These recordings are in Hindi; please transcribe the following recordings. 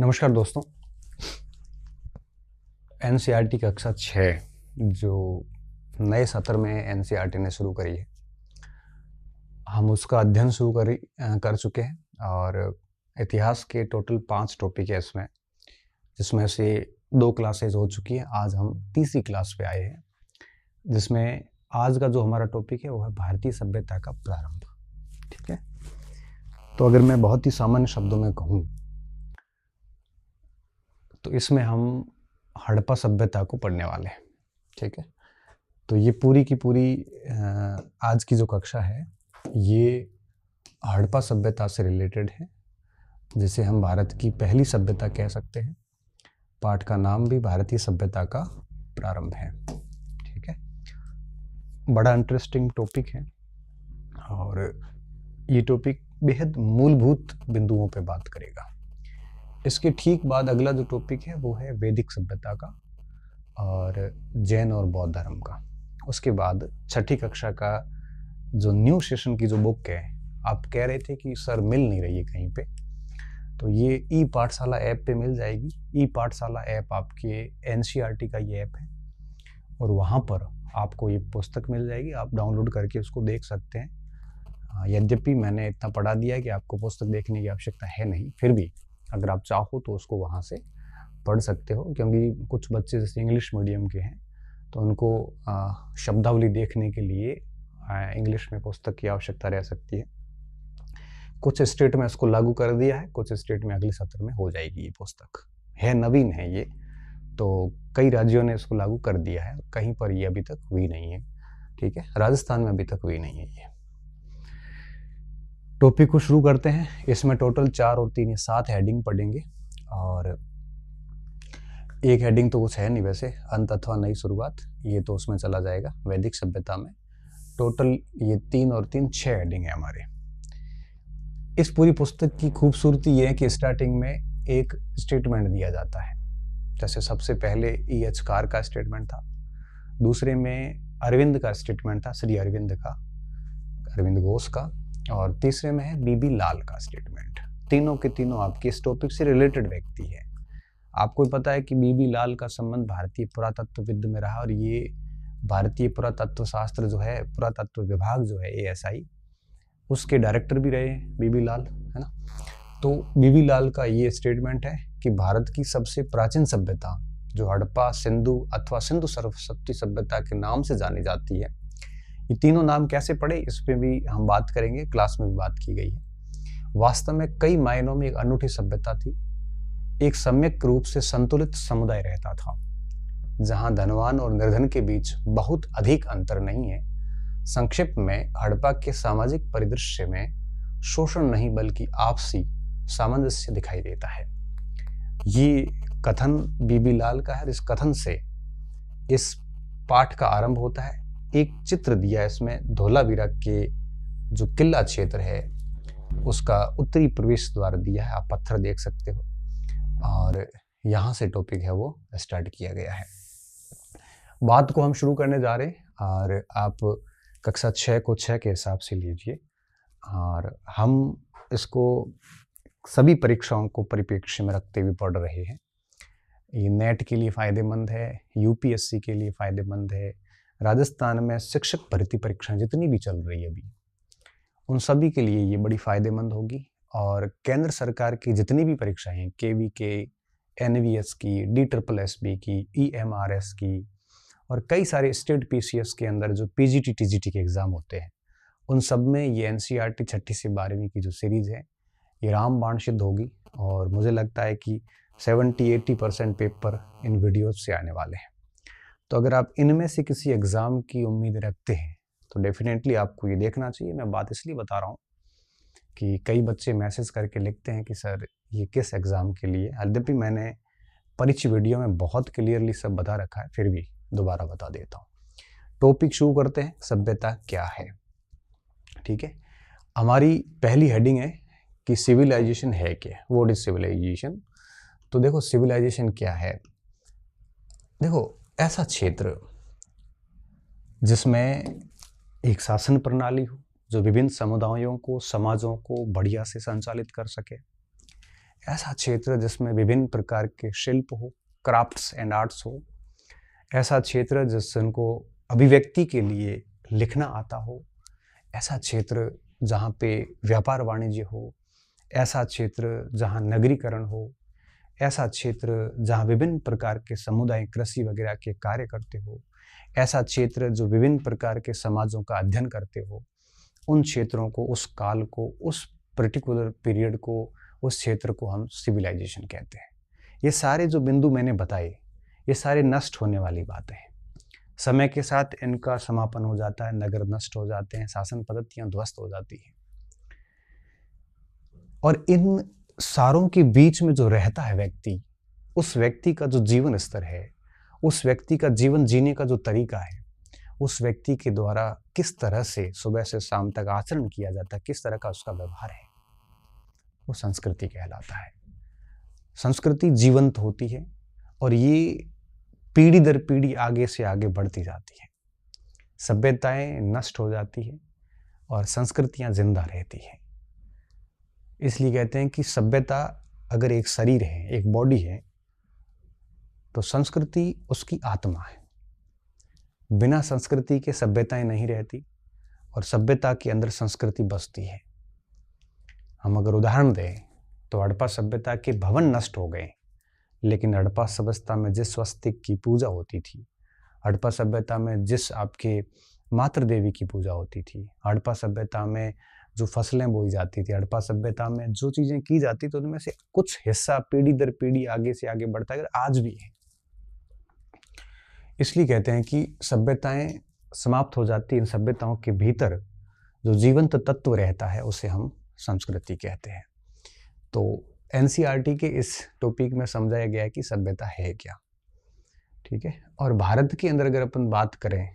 नमस्कार दोस्तों। एनसीईआरटी कक्षा 6 जो नए सत्र में एनसीईआरटी ने शुरू करी है, हम उसका अध्ययन शुरू कर चुके हैं और इतिहास के टोटल 5 टॉपिक है इसमें, जिसमें से 2 क्लासेज हो चुकी है। आज हम तीसरी क्लास पे आए हैं, जिसमें आज का जो हमारा टॉपिक है वो है भारतीय सभ्यता का प्रारंभ। ठीक है, तो अगर मैं बहुत ही सामान्य शब्दों में कहूँ तो इसमें हम हड़प्पा सभ्यता को पढ़ने वाले हैं। ठीक है, तो ये पूरी की पूरी आज की जो कक्षा है ये हड़प्पा सभ्यता से रिलेटेड है, जिसे हम भारत की पहली सभ्यता कह सकते हैं। पाठ का नाम भी भारतीय सभ्यता का प्रारंभ है। ठीक है, बड़ा इंटरेस्टिंग टॉपिक है और ये टॉपिक बेहद मूलभूत बिंदुओं पे बात करेगा। इसके ठीक बाद अगला जो टॉपिक है वो है वैदिक सभ्यता का और जैन और बौद्ध धर्म का। उसके बाद छठी कक्षा का जो न्यू सेशन की जो बुक है, आप कह रहे थे कि सर मिल नहीं रही है कहीं पे, तो ये ई पाठशाला ऐप पे मिल जाएगी। ई पाठशाला ऐप आपके एनसीईआरटी का ये ऐप है और वहाँ पर आपको ये पुस्तक मिल जाएगी। आप डाउनलोड करके उसको देख सकते हैं। यद्यपि मैंने इतना पढ़ा दिया है कि आपको पुस्तक देखने की आवश्यकता है नहीं, फिर भी अगर आप चाहो तो उसको वहाँ से पढ़ सकते हो, क्योंकि कुछ बच्चे जैसे इंग्लिश मीडियम के हैं तो उनको शब्दावली देखने के लिए इंग्लिश में पुस्तक की आवश्यकता रह सकती है। कुछ स्टेट में इसको लागू कर दिया है, कुछ स्टेट में अगले सत्र में हो जाएगी। ये पुस्तक है, नवीन है ये, तो कई राज्यों ने इसको लागू कर दिया है, कहीं पर ये अभी तक हुई नहीं है। ठीक है, राजस्थान में अभी तक हुई नहीं है ये। टॉपिक को शुरू करते हैं। इसमें टोटल 4 और 3 7 हेडिंग पढ़ेंगे और एक हेडिंग तो कुछ है नहीं वैसे, अंत अथवा नई शुरुआत, ये तो उसमें चला जाएगा वैदिक सभ्यता में। टोटल ये 3 और 3 6 हेडिंग है हमारे। इस पूरी पुस्तक की खूबसूरती ये है कि स्टार्टिंग में एक स्टेटमेंट दिया जाता है। जैसे सबसे पहले E.H. कार का स्टेटमेंट था, दूसरे में अरविंद का स्टेटमेंट था, श्री अरविंद का, अरविंद घोष का, और तीसरे में है बीबी लाल का स्टेटमेंट। तीनों के तीनों आपके इस टॉपिक से रिलेटेड व्यक्ति है। आपको पता है कि बीबी लाल का संबंध भारतीय पुरातत्वविद में रहा और ये भारतीय पुरातत्व शास्त्र जो है, पुरातत्व विभाग जो है ASI, उसके डायरेक्टर भी रहे बीबी लाल, है ना। तो बीबी लाल का ये स्टेटमेंट है कि भारत की सबसे प्राचीन सभ्यता जो हड़प्पा, सिंधु अथवा सिंधु सरस्वती सभ्यता के नाम से जानी जाती है, ये तीनों नाम कैसे पड़े इस पे भी हम बात करेंगे, क्लास में भी बात की गई है। वास्तव में कई मायनों में एक अनूठी सभ्यता थी, एक सम्यक रूप से संतुलित समुदाय रहता था, जहां धनवान और निर्धन के बीच बहुत अधिक अंतर नहीं है। संक्षिप्त में हड़प्पा के सामाजिक परिदृश्य में शोषण नहीं बल्कि आपसी सामंजस्य दिखाई देता है। ये कथन बीबी लाल का है। इस कथन से इस पाठ का आरंभ होता है। एक चित्र दिया है इसमें, धोलावीरा के जो किला क्षेत्र है उसका उत्तरी प्रवेश द्वार दिया है, आप पत्थर देख सकते हो, और यहाँ से टॉपिक है वो स्टार्ट किया गया है। बात को हम शुरू करने जा रहे हैं और आप कक्षा 6 को 6 के हिसाब से लीजिए और हम इसको सभी परीक्षाओं को परिप्रेक्ष्य में रखते हुए पढ़ रहे हैं। ये नेट के लिए फ़ायदेमंद है, UPSC के लिए फ़ायदेमंद है, राजस्थान में शिक्षक भर्ती परीक्षाएं जितनी भी चल रही है अभी, उन सभी के लिए ये बड़ी फ़ायदेमंद होगी। और केंद्र सरकार की जितनी भी परीक्षाएं हैं, KVK, NVS की, DSSB की, EMRS की, और कई सारे स्टेट PCS के अंदर जो PGT TGT के एग्ज़ाम होते हैं, उन सब में ये NCERT 6ठी से 12वीं की जो सीरीज़ है ये रामबाण सिद्ध होगी। और मुझे लगता है कि 70-80% पेपर इन वीडियोज़ से आने वाले हैं। तो अगर आप इनमें से किसी एग्ज़ाम की उम्मीद रखते हैं तो डेफिनेटली आपको ये देखना चाहिए। मैं बात इसलिए बता रहा हूँ कि कई बच्चे मैसेज करके लिखते हैं कि सर ये किस एग्ज़ाम के लिए। यद्यपि मैंने परिचय वीडियो में बहुत क्लियरली सब बता रखा है, फिर भी दोबारा बता देता हूँ। टॉपिक शुरू करते हैं, सभ्यता क्या है। ठीक है, हमारी पहली हेडिंग है कि सिविलाइजेशन है क्या, व्हाट इज सिविलाइजेशन। तो देखो सिविलाइजेशन क्या है। देखो ऐसा क्षेत्र जिसमें एक शासन प्रणाली हो जो विभिन्न समुदायों को, समाजों को बढ़िया से संचालित कर सके, ऐसा क्षेत्र जिसमें विभिन्न प्रकार के शिल्प हो, क्राफ्ट्स एंड आर्ट्स हो, ऐसा क्षेत्र जिनको अभिव्यक्ति के लिए लिखना आता हो, ऐसा क्षेत्र जहाँ पे व्यापार वाणिज्य हो, ऐसा क्षेत्र जहाँ नगरीकरण हो, ऐसा क्षेत्र जहाँ विभिन्न प्रकार के समुदाय कृषि वगैरह के कार्य करते हो, ऐसा क्षेत्र जो विभिन्न प्रकार के समाजों का अध्ययन करते हो, उन क्षेत्रों को, उस काल को, उस पर्टिकुलर पीरियड को, उस क्षेत्र को हम सिविलाइजेशन कहते हैं। ये सारे जो बिंदु मैंने बताए, ये सारे नष्ट होने वाली बातें हैं। समय के साथ इनका समापन हो जाता है, नगर नष्ट हो जाते हैं, शासन पद्धतियां ध्वस्त हो जाती हैं। और इन सारों के बीच में जो रहता है व्यक्ति, उस व्यक्ति का जो जीवन स्तर है, उस व्यक्ति का जीवन जीने का जो तरीका है, उस व्यक्ति के द्वारा किस तरह से सुबह से शाम तक आचरण किया जाता है, किस तरह का उसका व्यवहार है, वो संस्कृति कहलाता है। संस्कृति जीवंत होती है और ये पीढ़ी दर पीढ़ी आगे से आगे बढ़ती जाती है। सभ्यताएं नष्ट हो जाती है और संस्कृतियां जिंदा रहती है। इसलिए कहते हैं कि सभ्यता अगर एक शरीर है, एक बॉडी है, तो संस्कृति उसकी आत्मा है। बिना संस्कृति के सभ्यताएं नहीं रहती और सभ्यता के अंदर संस्कृति बसती है। हम अगर उदाहरण दें तो हड़प्पा सभ्यता के भवन नष्ट हो गए, लेकिन हड़प्पा सभ्यता में जिस स्वस्तिक की पूजा होती थी, हड़प्पा सभ्यता में जिस आपके मातृ देवी की पूजा होती थी, हड़प्पा सभ्यता में जो फसलें बोई जाती थी, हड़प्पा सभ्यता में जो चीज़ें की जाती थी, उनमें से कुछ हिस्सा पीढ़ी दर पीढ़ी आगे से आगे बढ़ता है, आज भी है। इसलिए कहते हैं कि सभ्यताएं समाप्त हो जाती, इन सभ्यताओं के भीतर जो जीवंत तत्व रहता है उसे हम संस्कृति कहते हैं। तो एनसीईआरटी के इस टॉपिक में समझाया गया है कि सभ्यता है क्या, ठीक है। और भारत के अंदर अगर अपन बात करें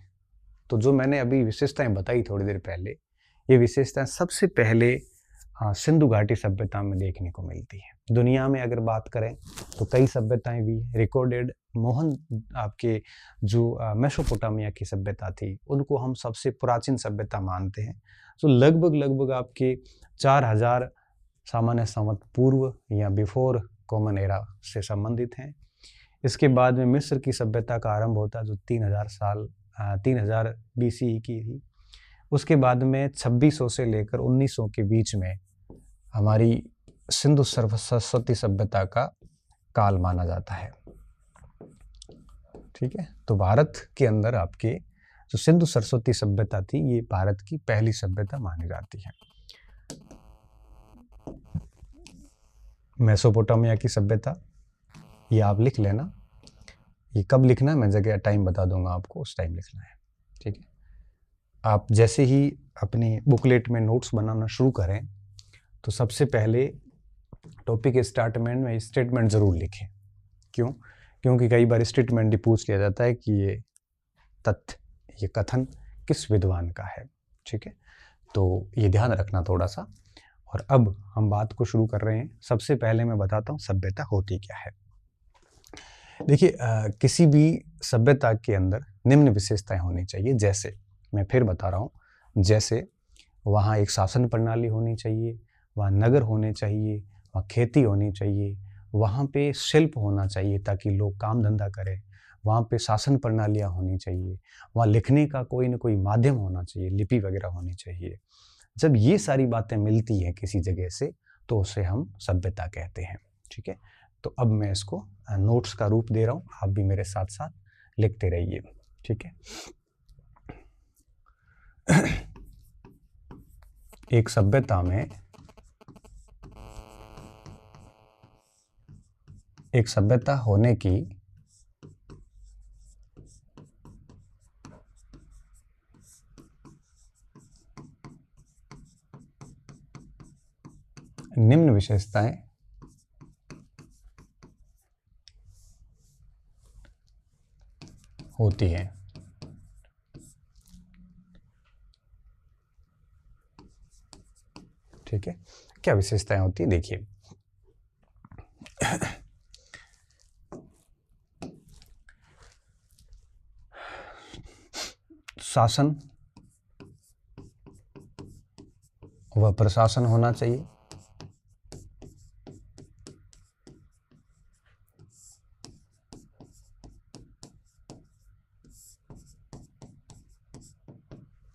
तो जो मैंने अभी विशेषताएं बताई थोड़ी देर पहले, ये विशेषताएं सबसे पहले सिंधु घाटी सभ्यता में देखने को मिलती है। दुनिया में अगर बात करें तो कई सभ्यताएं भी रिकॉर्डेड। मोहन आपके जो मेसोपोटामिया की सभ्यता थी, उनको हम सबसे प्राचीन सभ्यता मानते हैं, जो लगभग आपके 4000 सामान्य संवत पूर्व या बिफोर कॉमन एरा से संबंधित हैं। इसके बाद में मिस्र की सभ्यता का आरंभ होता है, जो 3000 BCE की थी। उसके बाद में 2600 से लेकर 1900 के बीच में हमारी सिंधु सरस्वती सभ्यता का काल माना जाता है, ठीक है। तो भारत के अंदर आपके जो सिंधु सरस्वती सभ्यता थी, ये भारत की पहली सभ्यता मानी जाती है। मेसोपोटामिया की सभ्यता, ये आप लिख लेना। ये कब लिखना है मैं जगह टाइम बता दूंगा आपको, उस टाइम लिखना है, ठीक है। आप जैसे ही अपनी बुकलेट में नोट्स बनाना शुरू करें तो सबसे पहले टॉपिक स्टार्टमेंट में स्टेटमेंट ज़रूर लिखें। क्यों? क्योंकि कई बार स्टेटमेंट ही पूछ लिया जाता है कि ये तथ्य, ये कथन किस विद्वान का है, ठीक है। तो ये ध्यान रखना थोड़ा सा। और अब हम बात को शुरू कर रहे हैं। सबसे पहले मैं बताता हूँ सभ्यता होती क्या है। देखिए, किसी भी सभ्यता के अंदर निम्न विशेषताएं होनी चाहिए। जैसे मैं फिर बता रहा हूँ, जैसे वहाँ एक शासन प्रणाली होनी चाहिए, वहाँ नगर होने चाहिए, वहाँ खेती होनी चाहिए, वहाँ पे शिल्प होना चाहिए ताकि लोग काम धंधा करें, वहाँ पे शासन प्रणालियाँ होनी चाहिए, वहाँ लिखने का कोई न कोई माध्यम होना चाहिए, लिपि वगैरह होनी चाहिए। जब ये सारी बातें मिलती हैं किसी जगह से तो उसे हम सभ्यता कहते हैं, ठीक है। तो अब मैं इसको नोट्स का रूप दे रहा हूँ, आप भी मेरे साथ साथ लिखते रहिए, ठीक है। एक सभ्यता में एक सभ्यता होने की निम्न विशेषताएं होती हैं। ठीक है, क्या विशेषताएं होती है देखिए। शासन व प्रशासन होना चाहिए।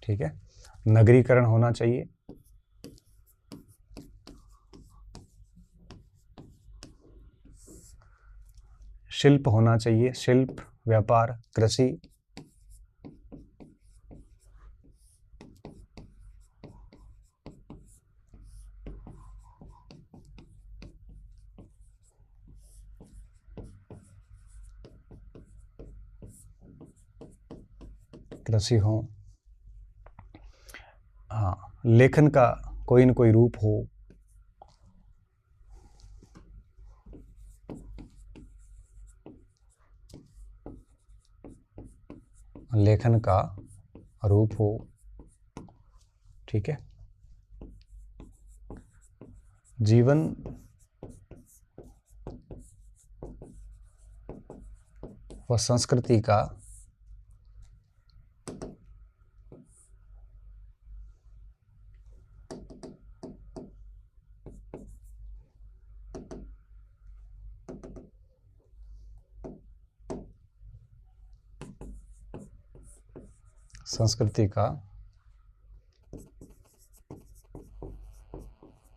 ठीक है। नगरीकरण होना चाहिए, शिल्प होना चाहिए, शिल्प, व्यापार, कृषि, कृषि हो। हाँ, लेखन का कोई न कोई रूप हो, लेखन का रूप हो, ठीक है। जीवन व संस्कृति का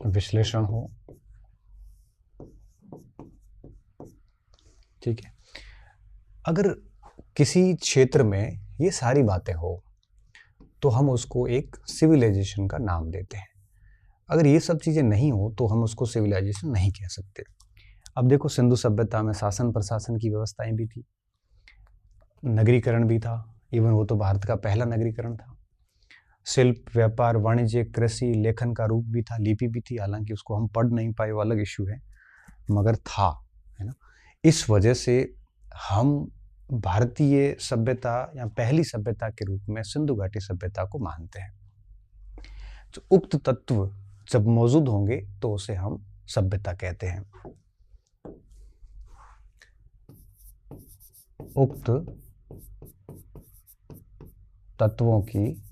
विश्लेषण हो, ठीक है। अगर किसी क्षेत्र में ये सारी बातें हो तो हम उसको एक सिविलाइजेशन का नाम देते हैं। अगर ये सब चीज़ें नहीं हो तो हम उसको सिविलाइजेशन नहीं कह सकते। अब देखो, सिंधु सभ्यता में शासन प्रशासन की व्यवस्थाएं भी थी, नगरीकरण भी था, इवन वो तो भारत का पहला नगरीकरण था। शिल्प, व्यापार, वाणिज्य, कृषि, लेखन का रूप भी था, लिपि भी थी, हालांकि उसको हम पढ़ नहीं पाए, वो अलग इश्यू है, मगर था, है ना। इस वजह से हम भारतीय सभ्यता या पहली सभ्यता के रूप में सिंधु घाटी सभ्यता को मानते हैं। तो उक्त तत्व जब मौजूद होंगे तो उसे हम सभ्यता कहते हैं। उक्त तत्वों की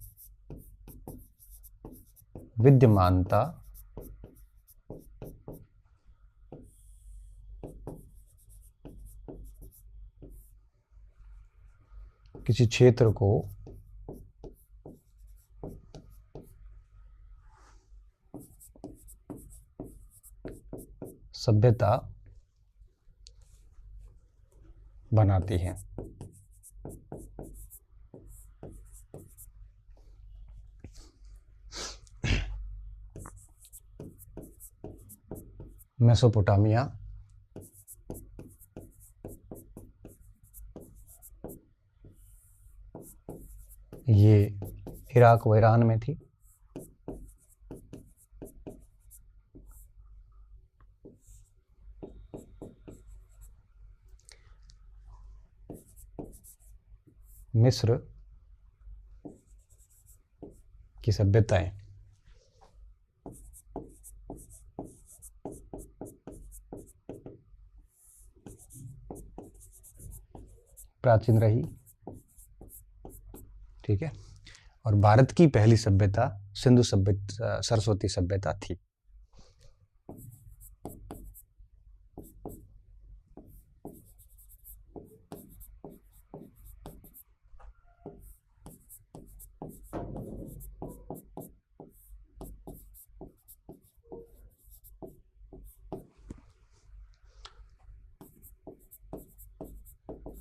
विद्यमानता किसी क्षेत्र को सभ्यता बनाती है। मेसोपोटामिया, ये इराक व ईरान में थी। मिस्र की सभ्यताएं प्राचीन रही, ठीक है। और भारत की पहली सभ्यता सिंधु सभ्यता, सरस्वती सभ्यता थी।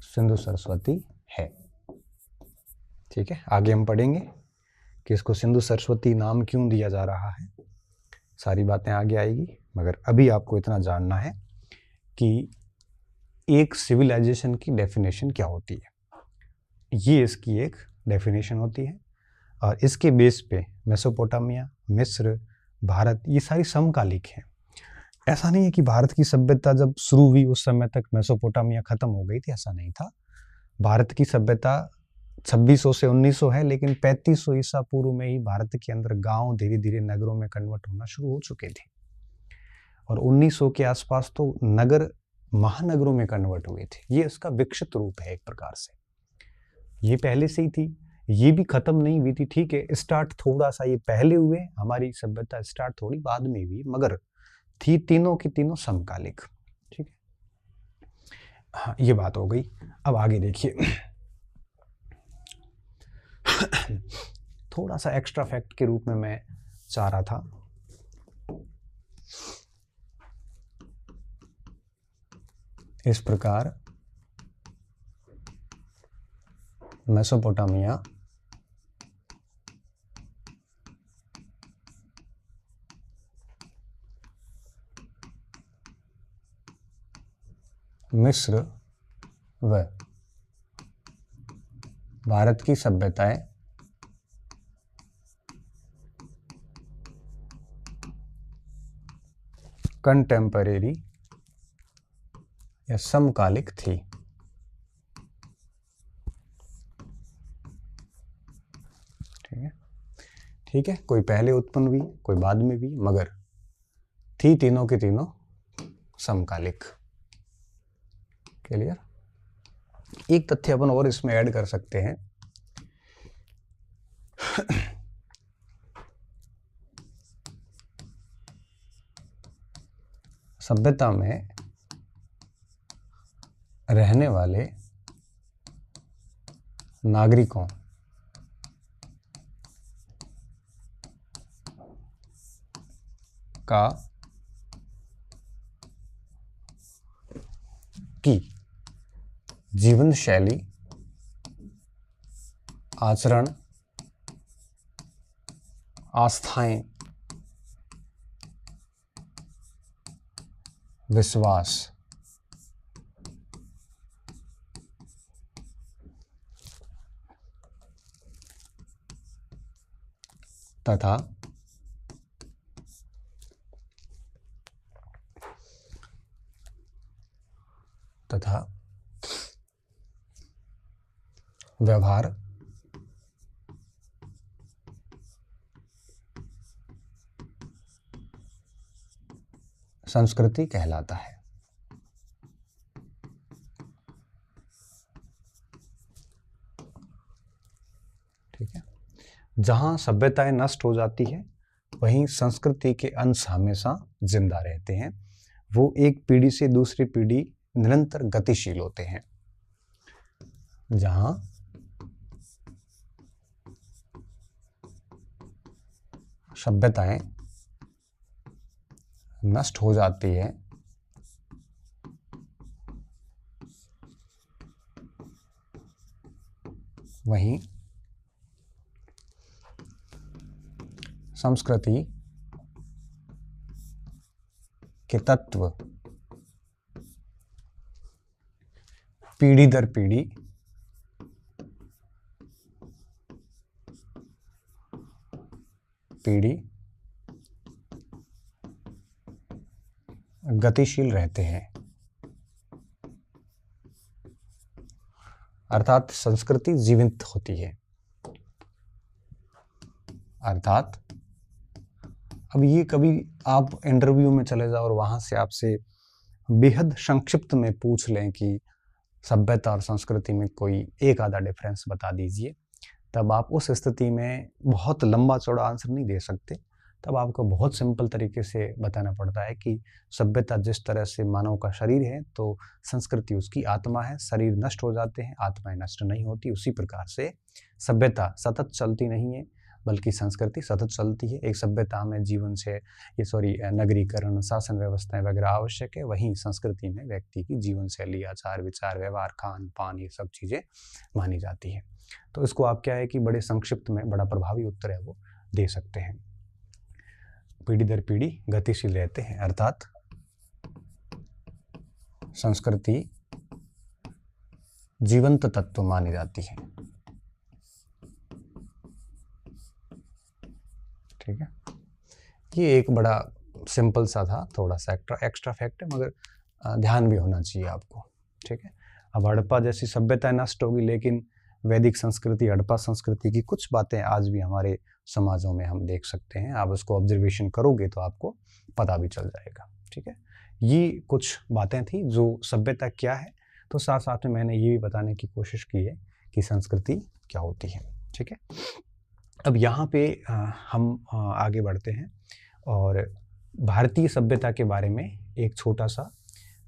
सिंधु सरस्वती है, ठीक है। आगे हम पढ़ेंगे कि इसको सिंधु सरस्वती नाम क्यों दिया जा रहा है, सारी बातें आगे आएगी, मगर अभी आपको इतना जानना है कि एक सिविलाइजेशन की डेफिनेशन क्या होती है। ये इसकी एक डेफिनेशन होती है और इसके बेस पे मेसोपोटामिया, मिस्र, भारत, ये सारी समकालिक हैं। ऐसा नहीं है कि भारत की सभ्यता जब शुरू हुई उस समय तक मेसोपोटामिया खत्म हो गई थी, ऐसा नहीं था। भारत की सभ्यता 2600 से 1900 है, लेकिन 3500 ईसा पूर्व में ही भारत के अंदर गांव धीरे धीरे नगरों में कन्वर्ट होना शुरू हो चुके थे और 1900 के आसपास तो नगर महानगरों में कन्वर्ट हुए थे। ये इसका विकसित रूप है एक प्रकार से। ये पहले से ही थी, ये भी खत्म नहीं हुई थी, ठीक है। स्टार्ट थोड़ा सा ये पहले हुए, हमारी सभ्यता स्टार्ट थोड़ी बाद में हुई, मगर थी तीनों की तीनों समकालिक, ठीक है। हाँ, ये बात हो गई। अब आगे देखिए थोड़ा सा एक्स्ट्रा फैक्ट के रूप में मैं चाह रहा था। इस प्रकार मेसोपोटामिया मिस्र व भारत की सभ्यताएं कंटेम्परेरी या समकालिक थी। ठीक है, कोई पहले उत्पन्न हुई, कोई बाद में भी, मगर थी तीनों की तीनों समकालिक। क्लियर? एक तथ्य अपन और इसमें ऐड कर सकते हैं। सभ्यता में रहने वाले नागरिकों का की जीवन शैली, आचरण, आस्थाएं, विश्वास तथा व्यवहार संस्कृति कहलाता है। ठीक है, जहां सभ्यताएं नष्ट हो जाती है वहीं संस्कृति के अंश हमेशा जिंदा रहते हैं। वो एक पीढ़ी से दूसरी पीढ़ी निरंतर गतिशील होते हैं। जहां सभ्यताएं नष्ट हो जाती है वहीं संस्कृति के तत्व पीढ़ी दर पीढ़ी गतिशील रहते हैं। अर्थात संस्कृति जीवित होती है। अर्थात अब ये कभी आप इंटरव्यू में चले जाओ और वहां से आपसे बेहद संक्षिप्त में पूछ लें कि सभ्यता और संस्कृति में कोई एक आधा डिफरेंस बता दीजिए, तब आप उस स्थिति में बहुत लंबा चौड़ा आंसर नहीं दे सकते। तब आपको बहुत सिंपल तरीके से बताना पड़ता है कि सभ्यता जिस तरह से मानव का शरीर है तो संस्कृति उसकी आत्मा है। शरीर नष्ट हो जाते हैं, आत्माएं नष्ट नहीं होती। उसी प्रकार से सभ्यता सतत चलती नहीं है बल्कि संस्कृति सतत चलती है। एक सभ्यता में जीवन से नगरीकरण, शासन व्यवस्थाएं वगैरह आवश्यक है, वहीं संस्कृति में व्यक्ति की जीवन शैली, आचार विचार, व्यवहार, खान पान, ये सब चीज़ें मानी जाती है। तो इसको आप क्या है कि बड़े संक्षिप्त में बड़ा प्रभावी उत्तर है वो दे सकते हैं। पीढ़ी दर पीढ़ी गतिशील रहते हैं, अर्थात संस्कृति जीवंत तत्व मानी जाती है। ठीक है, ये एक बड़ा सिंपल सा था, थोड़ा सा एक्स्ट्रा फैक्ट है, मगर ध्यान भी होना चाहिए आपको। ठीक है, अब हड़प्पा जैसी सभ्यता नष्ट होगी, लेकिन वैदिक संस्कृति, हड़प्पा संस्कृति की कुछ बातें आज भी हमारे समाजों में हम देख सकते हैं। आप उसको ऑब्जर्वेशन करोगे तो आपको पता भी चल जाएगा। ठीक है, ये कुछ बातें थी जो सभ्यता क्या है, तो साथ साथ में मैंने ये भी बताने की कोशिश की है कि संस्कृति क्या होती है। ठीक है, अब यहाँ पे हम आगे बढ़ते हैं और भारतीय सभ्यता के बारे में एक छोटा सा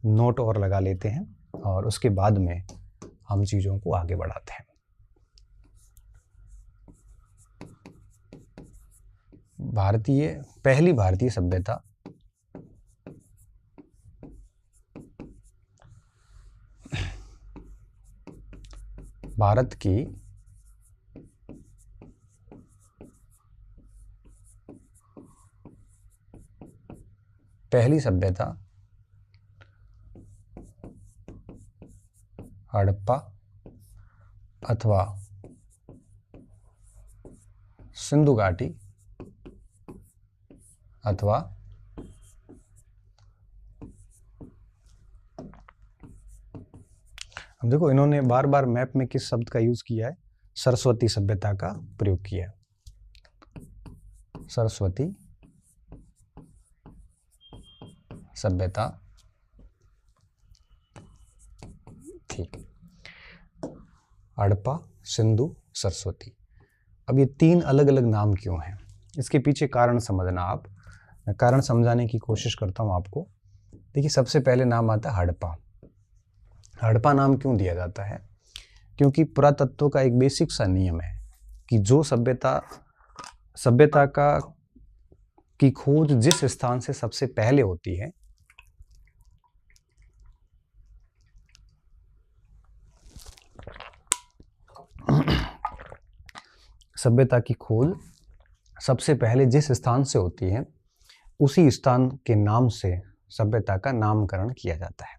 नोट और लगा लेते हैं और उसके बाद में हम चीज़ों को आगे बढ़ाते हैं। पहली भारतीय सभ्यता भारत की पहली सभ्यता हड़प्पा अथवा सिंधु घाटी अथवा अब देखो इन्होंने बार बार मैप में किस शब्द का यूज किया है, सरस्वती सभ्यता का प्रयोग किया है। सरस्वती सभ्यता थी, हड़प्पा, सिंधु, सरस्वती। अब ये 3 अलग अलग नाम क्यों हैं, इसके पीछे कारण समझना आप। मैं कारण समझाने की कोशिश करता हूं आपको। देखिए सबसे पहले नाम आता है हड़प्पा। हड़प्पा नाम क्यों दिया जाता है? क्योंकि पुरातत्व का एक बेसिक सा नियम है कि जो सभ्यता की खोज जिस स्थान से सबसे पहले होती है, सभ्यता की खोज सबसे पहले जिस स्थान से होती है उसी स्थान के नाम से सभ्यता का नामकरण किया जाता है।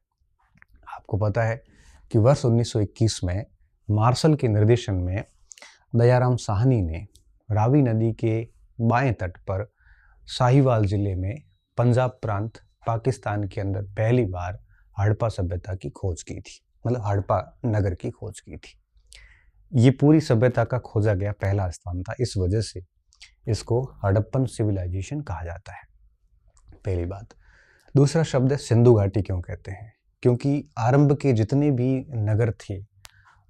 आपको पता है कि वर्ष 1921 में मार्शल के निर्देशन में दयाराम साहनी ने रावी नदी के बाएं तट पर साहिवाल जिले में पंजाब प्रांत पाकिस्तान के अंदर पहली बार हड़प्पा सभ्यता की खोज की थी, मतलब हड़प्पा नगर की खोज की थी। ये पूरी सभ्यता का खोजा गया पहला स्थान था, इस वजह से इसको हड़प्पन सिविलाइजेशन कहा जाता है, पहली बात। दूसरा शब्द है सिंधु घाटी। क्यों कहते हैं? क्योंकि आरंभ के जितने भी नगर थे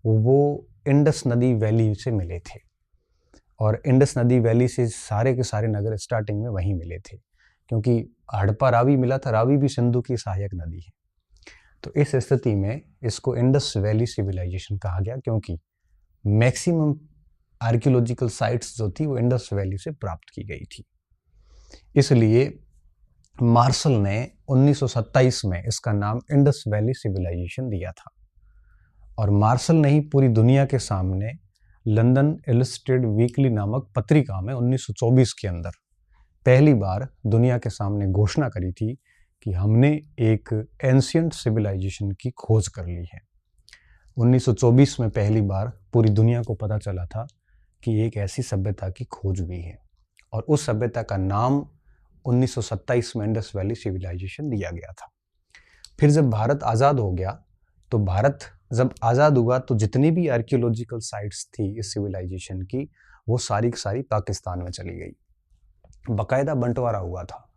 वो इंडस नदी वैली से मिले थे, और इंडस नदी वैली से सारे के सारे नगर स्टार्टिंग में वहीं मिले थे, क्योंकि हड़प्पा रावी मिला था, रावी भी सिंधु की सहायक नदी है। तो इस स्थिति में इसको इंडस वैली सिविलाइजेशन कहा गया, क्योंकि मैक्सिमम आर्कियोलॉजिकल साइट्स जो थी वो इंडस वैली से प्राप्त की गई थी। इसलिए मार्शल ने 1927 में इसका नाम इंडस वैली सिविलाइजेशन दिया था। और मार्शल ने ही पूरी दुनिया के सामने लंदन इलस्ट्रेटेड वीकली नामक पत्रिका में 1924 के अंदर पहली बार दुनिया के सामने घोषणा करी थी कि हमने एक एंशिएंट सिविलाइजेशन की खोज कर ली है। 1924 में पहली बार पूरी दुनिया को पता चला था कि एक ऐसी सभ्यता की खोज हुई है, और उस सभ्यता का नाम 1927 में इंडस वैली सिविलाइजेशन दिया गया था। फिर जब भारत आज़ाद हो गया, तो भारत जब आज़ाद हुआ तो जितनी भी आर्कियोलॉजिकल साइट्स थी इस सिविलाइजेशन की, वो सारी की सारी पाकिस्तान में चली गई। बाकायदा बंटवारा हुआ था।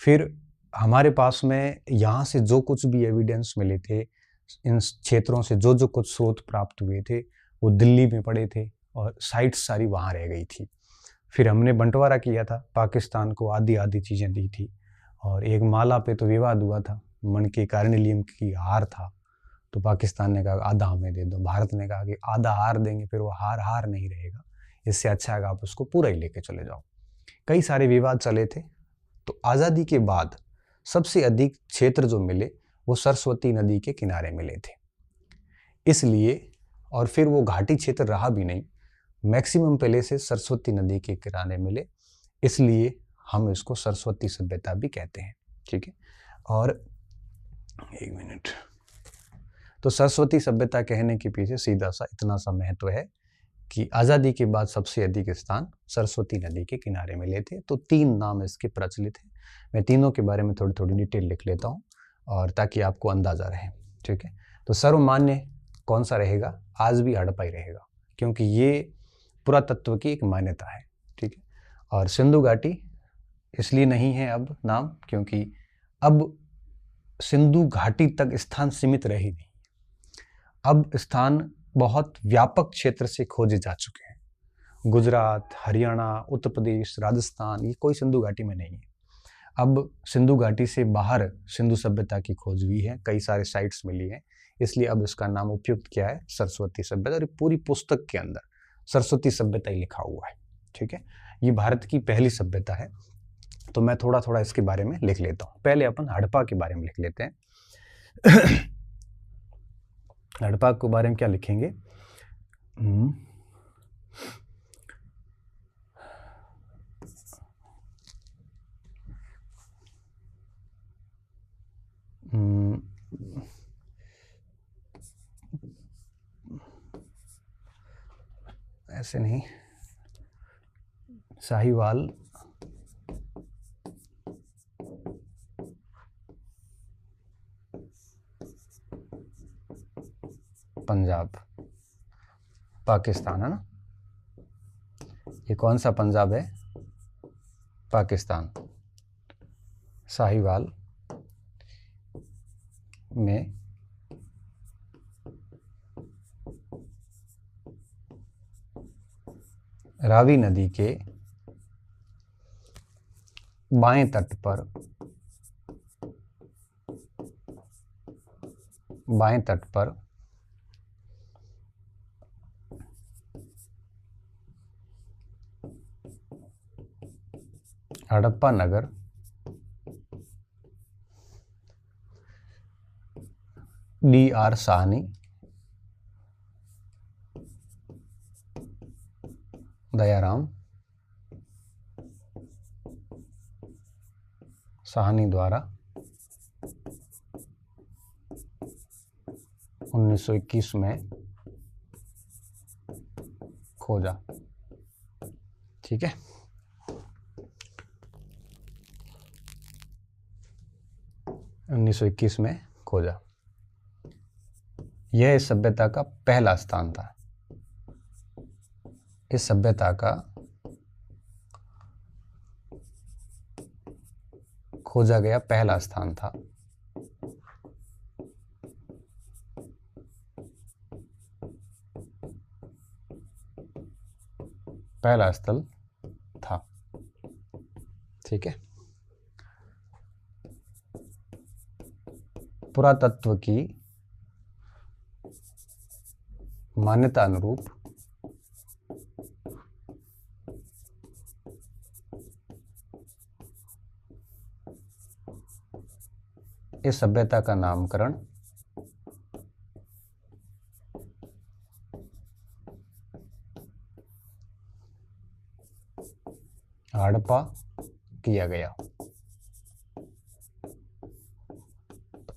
फिर हमारे पास में यहाँ से जो कुछ भी एविडेंस मिले थे, इन क्षेत्रों से जो जो कुछ स्रोत प्राप्त हुए थे, वो दिल्ली में पड़े थे और साइट्स सारी वहाँ रह गई थी। फिर हमने बंटवारा किया था, पाकिस्तान को आधी आधी चीज़ें दी थी, और एक माला पे तो विवाद हुआ था, मन के कार्निलियम की हार था, तो पाकिस्तान ने कहा आधा हमें दे दो, भारत ने कहा कि आधा हार देंगे, फिर वो हार नहीं रहेगा, इससे अच्छा है आप उसको पूरा ही लेके चले जाओ। कई सारे विवाद चले थे। तो आज़ादी के बाद सबसे अधिक क्षेत्र जो मिले वो सरस्वती नदी के किनारे मिले थे, इसलिए, और फिर वो घाटी क्षेत्र रहा भी नहीं, मैक्सिमम पहले से सरस्वती नदी के किनारे मिले, इसलिए हम इसको सरस्वती सभ्यता भी कहते हैं। ठीक है, और एक मिनट, तो सरस्वती सभ्यता कहने के पीछे सीधा सा इतना सा महत्व है कि आज़ादी के बाद सबसे अधिक स्थान सरस्वती नदी के किनारे मिले थे। तो 3 नाम इसके प्रचलित हैं। मैं तीनों के बारे में थोड़ी थोड़ी डिटेल लिख लेता हूँ, और ताकि आपको अंदाज़ा रहे। ठीक है, तो सर्वमान्य कौन सा रहेगा? आज भी हड़प्पा ही रहेगा, क्योंकि ये पुरातत्व की एक मान्यता है। ठीक है, और सिंधु घाटी इसलिए नहीं है अब नाम, क्योंकि अब सिंधु घाटी तक स्थान सीमित रहे नहीं, अब स्थान बहुत व्यापक क्षेत्र से खोजे जा चुके हैं। गुजरात, हरियाणा, उत्तर प्रदेश, राजस्थान, ये कोई सिंधु घाटी में नहीं है। अब सिंधु घाटी से बाहर सिंधु सभ्यता की खोज हुई है, कई सारे साइट्स मिली हैं, इसलिए अब इसका नाम उपयुक्त क्या है? सरस्वती सभ्यता। और पूरी पुस्तक के अंदर सरस्वती सभ्यता ही लिखा हुआ है। ठीक है, ये भारत की पहली सभ्यता है। तो मैं थोड़ा थोड़ा इसके बारे में लिख लेता हूँ। पहले अपन हड़प्पा के बारे में लिख लेते हैं। हड़प्पा के बारे में क्या लिखेंगे? ऐसे नहीं, साहिवाल पंजाब पाकिस्तान है ना। ये कौन सा पंजाब है? पाकिस्तान। साहिवाल में रावी नदी के बाएं तट पर हड़प्पा नगर D.R. साहनी, दयाराम साहनी द्वारा 1921 में खोजा। ठीक है, (1921 में खोजा। यह इस सभ्यता का पहला स्थान था। इस सभ्यता का खोजा गया पहला स्थान था। पहला स्थल था। ठीक है, पुरातत्व की मान्यता अनुरूप इस सभ्यता का नामकरण हड़प्पा किया गया।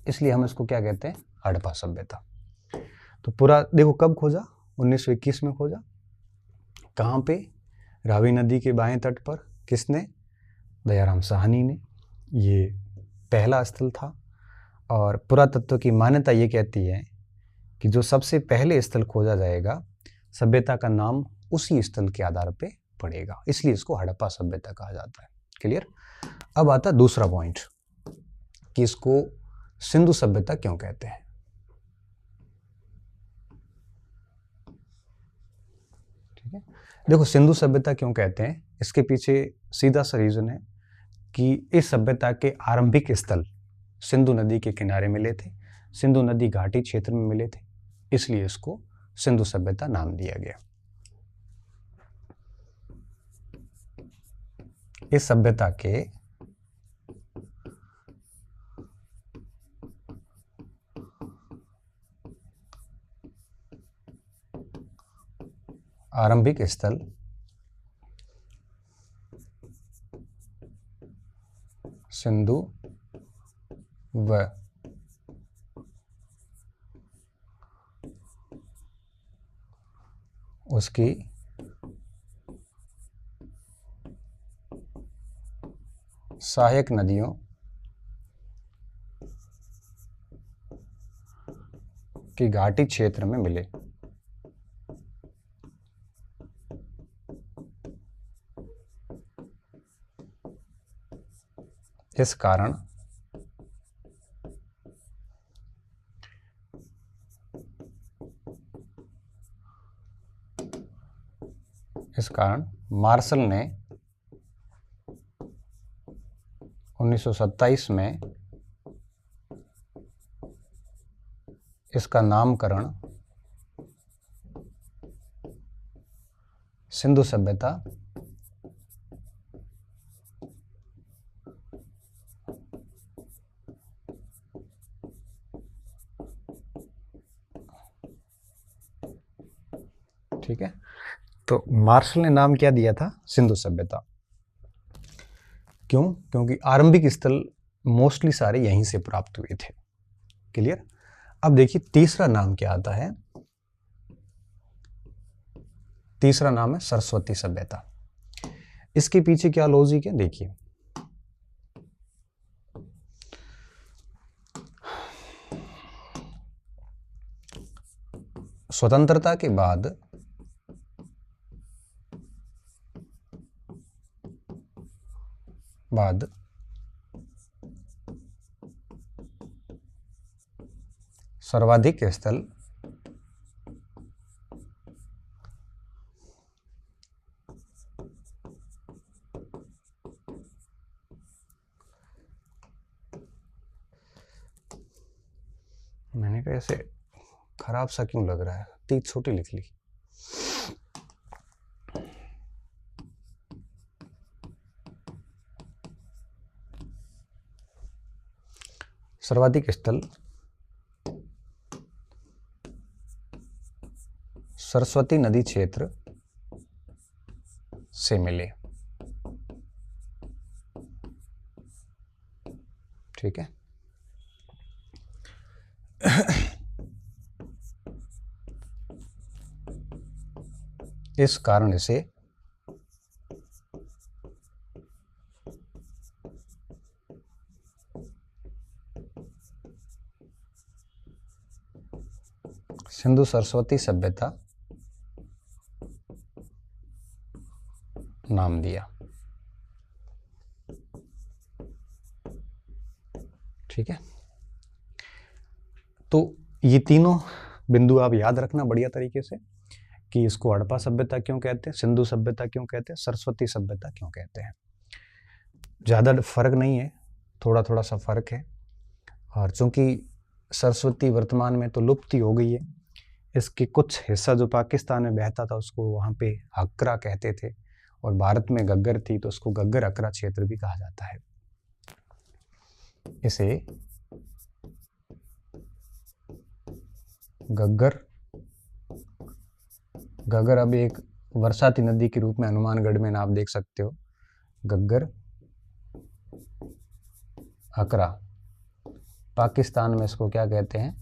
इसलिए हम इसको क्या कहते हैं? हड़प्पा सभ्यता। तो पूरा देखो कब खोजा? 1921 में खोजा। कहाँ पे? रावी नदी के बाएं तट पर। किसने? दयाराम साहनी ने। ये पहला स्थल था। और पुरातत्व की मान्यता ये कहती है कि जो सबसे पहले स्थल खोजा जाएगा, सभ्यता का नाम उसी स्थल के आधार पे पड़ेगा, इसलिए इसको हड़प्पा सभ्यता कहा जाता है। क्लियर? अब आता दूसरा पॉइंट कि इसको सिंधु सभ्यता क्यों कहते हैं। ठीक है, देखो सिंधु सभ्यता क्यों कहते हैं, इसके पीछे सीधा सा रीजन है कि इस सभ्यता के आरंभिक स्थल सिंधु नदी के किनारे मिले थे, सिंधु नदी घाटी क्षेत्र में मिले थे, इसलिए इसको सिंधु सभ्यता नाम दिया गया। इस सभ्यता के आरंभिक स्थल सिंधु व उसकी सहायक नदियों की घाटी क्षेत्र में मिले। इस कारण मार्शल ने 1927 में इसका नामकरण सिंधु सभ्यता ठीक है। तो मार्शल ने नाम क्या दिया था? सिंधु सभ्यता। क्यों? क्योंकि आरंभिक स्थल मोस्टली सारे यहीं से प्राप्त हुए थे। क्लियर? अब देखिए तीसरा नाम क्या आता है। तीसरा नाम है सरस्वती सभ्यता। इसके पीछे क्या लॉजिक है देखिए। स्वतंत्रता के बाद सर्वाधिक स्थल मैंने कहा ऐसे खराब सा क्यों लग रहा है, इतनी छोटी लिख ली। सर्वाधिक स्थल सरस्वती नदी क्षेत्र से मिले। ठीक है। इस कारण से सिंधु सरस्वती सभ्यता नाम दिया। ठीक है। तो ये तीनों बिंदु आप याद रखना बढ़िया तरीके से कि इसको हड़प्पा सभ्यता क्यों कहते हैं, सिंधु सभ्यता क्यों कहते हैं, सरस्वती सभ्यता क्यों कहते हैं। ज़्यादा फर्क नहीं है, थोड़ा थोड़ा सा फर्क है। और चूंकि सरस्वती वर्तमान में तो लुप्त ही हो गई है, इसके कुछ हिस्सा जो पाकिस्तान में बहता था उसको वहाँ पे हकरा कहते थे, और भारत में गग्गर थी तो उसको गग्गर अकरा क्षेत्र भी कहा जाता है। इसे गग्गर अब एक वर्षाती नदी के रूप में हनुमानगढ़ में आप देख सकते हो, गग्गर अकरा। पाकिस्तान में इसको क्या कहते हैं?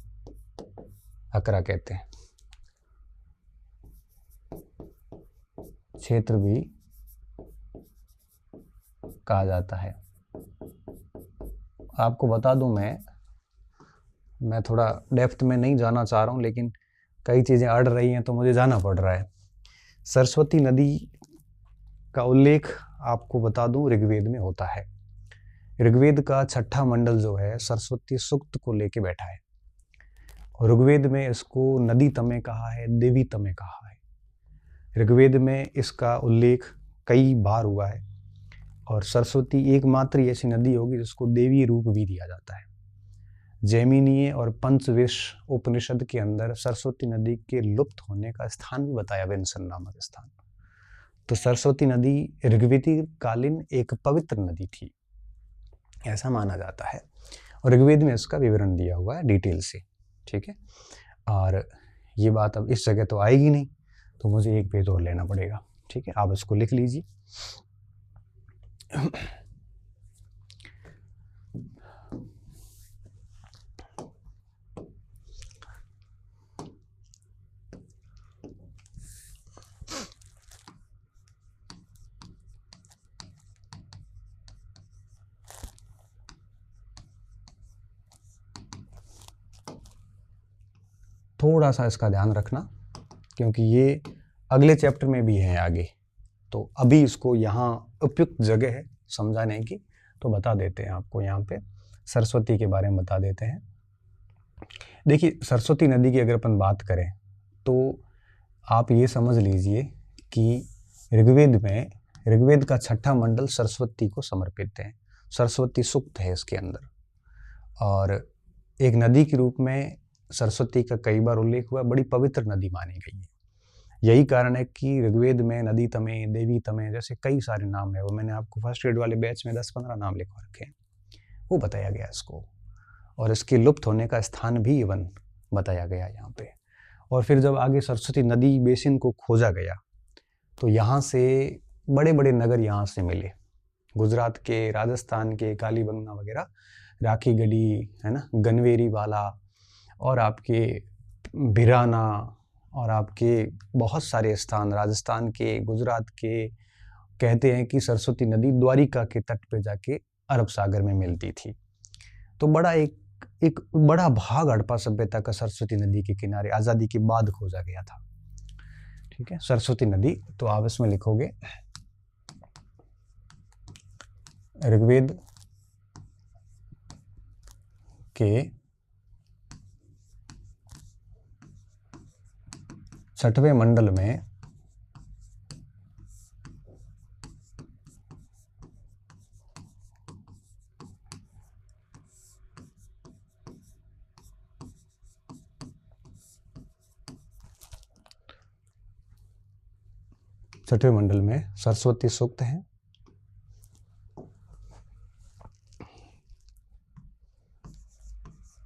अकरा कहते हैं। क्षेत्र भी कहा जाता है। आपको बता दूं, मैं थोड़ा डेप्थ में नहीं जाना चाह रहा हूं, लेकिन कई चीज़ें अड़ रही हैं तो मुझे जाना पड़ रहा है। सरस्वती नदी का उल्लेख आपको बता दूं ऋग्वेद में होता है। ऋग्वेद का 6ठा मंडल जो है सरस्वती सूक्त को लेके बैठा है, और ऋग्वेद में इसको नदी तमे कहा है, देवी तमे कहा है। ऋग्वेद में इसका उल्लेख कई बार हुआ है, और सरस्वती एकमात्र ऐसी नदी होगी जिसको देवी रूप भी दिया जाता है। जैमिनीय और पंचविश उपनिषद के अंदर सरस्वती नदी के लुप्त होने का स्थान भी बताया, विंसन नामक स्थान। तो सरस्वती नदी ऋग्वेदिक कालीन एक पवित्र नदी थी, ऐसा माना जाता है, और ऋग्वेद में इसका विवरण दिया हुआ है डिटेल से। ठीक है। और ये बात अब इस जगह तो आएगी नहीं, तो मुझे एक पेज और लेना पड़ेगा। ठीक है, आप इसको लिख लीजिए। थोड़ा सा इसका ध्यान रखना, क्योंकि ये अगले चैप्टर में भी है आगे, तो अभी इसको यहाँ उपयुक्त जगह है समझाने की, तो बता देते हैं आपको। यहाँ पे सरस्वती के बारे में बता देते हैं। देखिए, सरस्वती नदी की अगर अपन बात करें तो आप ये समझ लीजिए कि ऋग्वेद का 6ठा मंडल सरस्वती को समर्पित है। सरस्वती सूक्त है इसके अंदर, और एक नदी के रूप में सरस्वती का कई बार उल्लेख हुआ, बड़ी पवित्र नदी मानी गई है। यही कारण है कि ऋग्वेद में नदी तमे, देवी तमे जैसे कई सारे नाम है, वो मैंने आपको फर्स्ट ग्रेड वाले बैच में 10-15 नाम लिखवा रखे हैं, वो बताया गया इसको, और इसके लुप्त होने का स्थान भी इवन बताया गया यहाँ पे। और फिर जब आगे सरस्वती नदी बेसिन को खोजा गया तो यहाँ से बड़े बड़े नगर यहाँ से मिले, गुजरात के, राजस्थान के, कालीबंगा वगैरह, राखी गढ़ी है ना, गनवेरी वाला, और आपके भिराना, और आपके बहुत सारे स्थान राजस्थान के, गुजरात के। कहते हैं कि सरस्वती नदी द्वारिका के तट पे जाके अरब सागर में मिलती थी। तो बड़ा एक बड़ा भाग हड़प्पा सभ्यता का सरस्वती नदी के किनारे आज़ादी के बाद खोजा गया था। ठीक है, सरस्वती नदी, तो आप इसमें लिखोगे ऋग्वेद के 6वें मंडल में सरस्वती सूक्त है।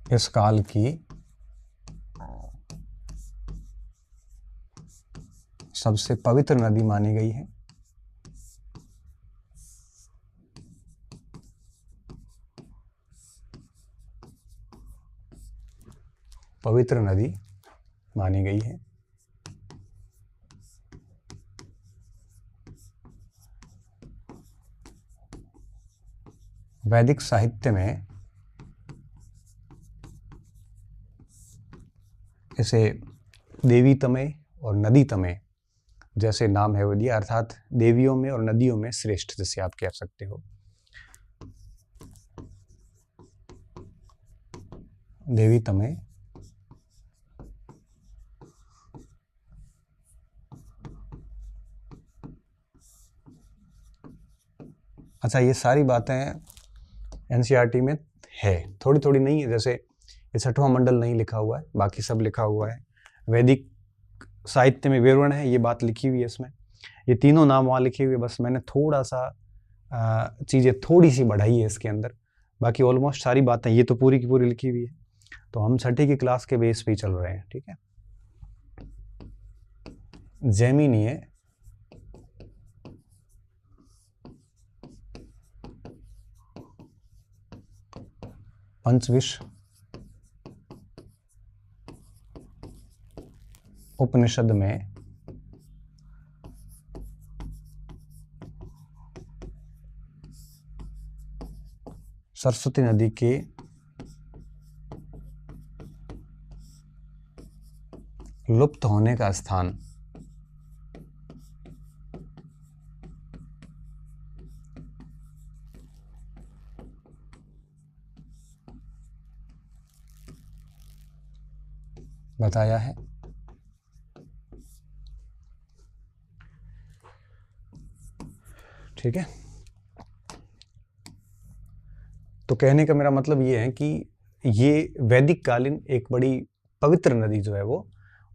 इस काल की सबसे पवित्र नदी मानी गई है। पवित्र नदी मानी गई है। वैदिक साहित्य में इसे देवी तमय और नदी तमय जैसे नाम है वो दिया, अर्थात देवियों में और नदियों में श्रेष्ठ, जिसे आप कह सकते हो। देवी तमय, अच्छा ये सारी बातें एनसीईआरटी में है, थोड़ी थोड़ी नहीं है। जैसे ये 6वां मंडल नहीं लिखा हुआ है, बाकी सब लिखा हुआ है। वैदिक साहित्य में विवरण है, ये बात लिखी हुई है इसमें, ये तीनों नाम वहाँ लिखे हुए, बस मैंने थोड़ा सा चीज़ें थोड़ी सी बढ़ाई है इसके अंदर। बाकी ऑलमोस्ट सारी बातें ये तो पूरी की पूरी लिखी हुई है। तो हम 6ठी की क्लास के बेस पे ही चल रहे हैं। ठीक है, जैमिनीय पंचविश उपनिषद में सरस्वती नदी के लुप्त होने का स्थान बताया है। ठीक है, तो कहने का मेरा मतलब ये है कि ये वैदिक कालीन एक बड़ी पवित्र नदी जो है वो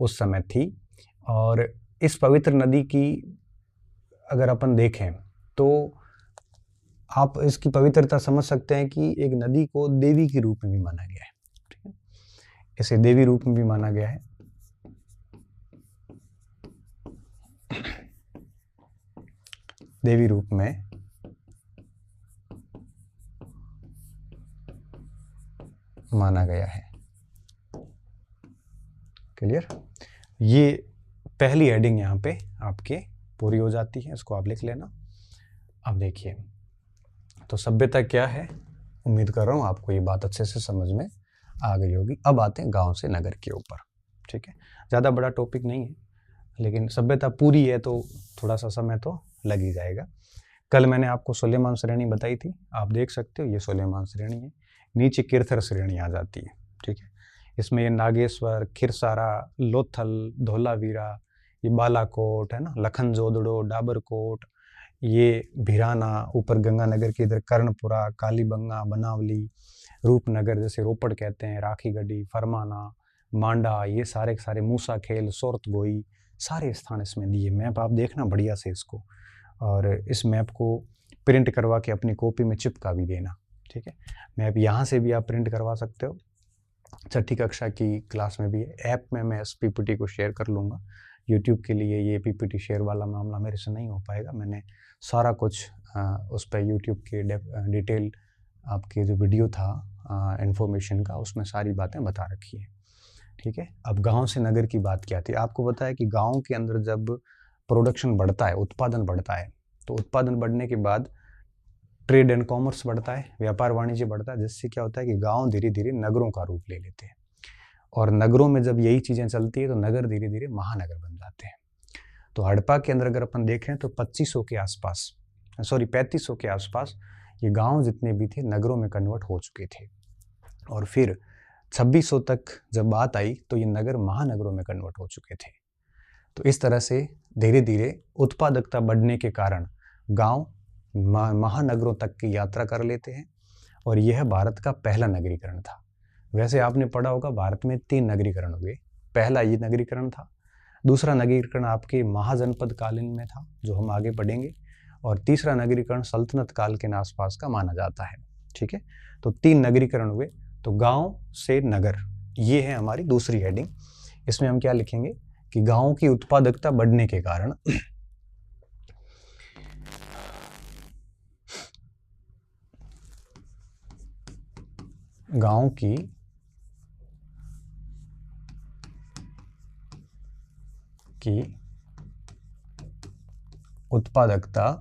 उस समय थी। और इस पवित्र नदी की अगर अपन देखें तो आप इसकी पवित्रता समझ सकते हैं कि एक नदी को देवी के रूप में भी माना गया है। ठीक है, इसे देवी रूप में भी माना गया है। देवी रूप में माना गया है। क्लियर, ये पहली हेडिंग यहाँ पे आपके पूरी हो जाती है, इसको आप लिख लेना। अब देखिए, तो सभ्यता क्या है, उम्मीद कर रहा हूँ आपको ये बात अच्छे से समझ में आ गई होगी। अब आते हैं गांव से नगर के ऊपर। ठीक है, ज़्यादा बड़ा टॉपिक नहीं है, लेकिन सभ्यता पूरी है तो थोड़ा सा समय तो लग ही जाएगा। कल मैंने आपको सुलेमान श्रेणी बताई थी, आप देख सकते हो, ये सुलेमान श्रेणी है। नीचे किरथर श्रेणी आ जाती है। ठीक है, इसमें ये नागेश्वर, खिरसारा, लोथल, धोलावीरा, ये बालाकोट है ना, लखन जोदड़ो, डाबरकोट, ये भिराना, ऊपर गंगानगर के इधर कर्णपुरा, कालीबंगा, बनावली, रूपनगर जैसे रोपड़ कहते हैं, राखी गढ़ी, फरमाना, मांडा, ये सारे सारे, मूसा खेल, सोरत गोई, सारे स्थान इसमें दिए। मैप आप देखना बढ़िया से इसको, और इस मैप को प्रिंट करवा के अपनी कॉपी में चिपका भी देना। ठीक है, मैप यहाँ से भी आप प्रिंट करवा सकते हो, छठी कक्षा की क्लास में भी है। ऐप में मैं इस पीपीटी को शेयर कर लूँगा। यूट्यूब के लिए ये पीपीटी शेयर वाला मामला मेरे से नहीं हो पाएगा। मैंने सारा कुछ उस पर यूट्यूब के डिटेल आपके जो वीडियो था इन्फॉर्मेशन का, उसमें सारी बातें बता रखी है। ठीक है। अब गांव से नगर की बात क्या थी, आपको बताया कि गांव के अंदर जब प्रोडक्शन बढ़ता है, उत्पादन बढ़ता है, तो उत्पादन बढ़ने के बाद ट्रेड एंड कॉमर्स बढ़ता है, व्यापार वाणिज्य बढ़ता है, जिससे क्या होता है कि गांव धीरे धीरे नगरों का रूप ले लेते हैं। और नगरों में जब यही चीज़ें चलती है तो नगर धीरे धीरे महानगर बन जाते हैं। तो हड़प्पा के अंदर अगर अपन देखें तो 3500 के आसपास ये गांव जितने भी थे नगरों में कन्वर्ट हो चुके थे। और फिर 2600 तक जब बात आई तो ये नगर महानगरों में कन्वर्ट हो चुके थे। तो इस तरह से धीरे धीरे उत्पादकता बढ़ने के कारण गांव महानगरों तक की यात्रा कर लेते हैं। और यह भारत का पहला नगरीकरण था। वैसे आपने पढ़ा होगा भारत में 3 नगरीकरण हुए। पहला ये नगरीकरण था, दूसरा नगरीकरण आपके महाजनपद कालीन में था जो हम आगे पढ़ेंगे, और तीसरा नगरीकरण सल्तनत काल के आसपास का माना जाता है। ठीक है। तो 3 नगरीकरण हुए। तो गांव से नगर, ये है हमारी दूसरी हेडिंग। इसमें हम क्या लिखेंगे कि गांव की उत्पादकता बढ़ने के कारण गांव की उत्पादकता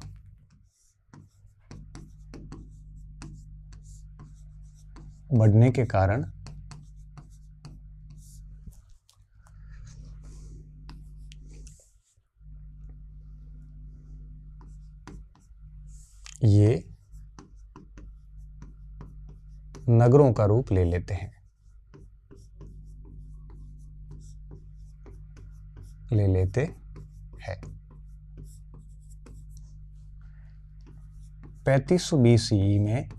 बढ़ने के कारण ये नगरों का रूप ले लेते हैं। 3500 BCE में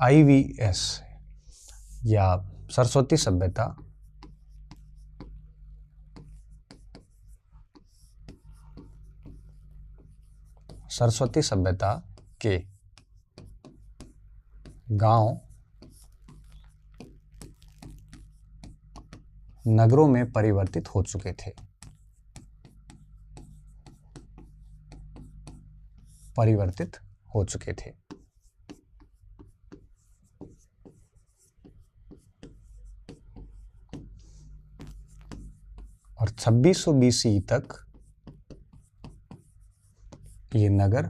IVS या सरस्वती सभ्यता के गांव नगरों में परिवर्तित हो चुके थे। और 2600 BCE तक ये नगर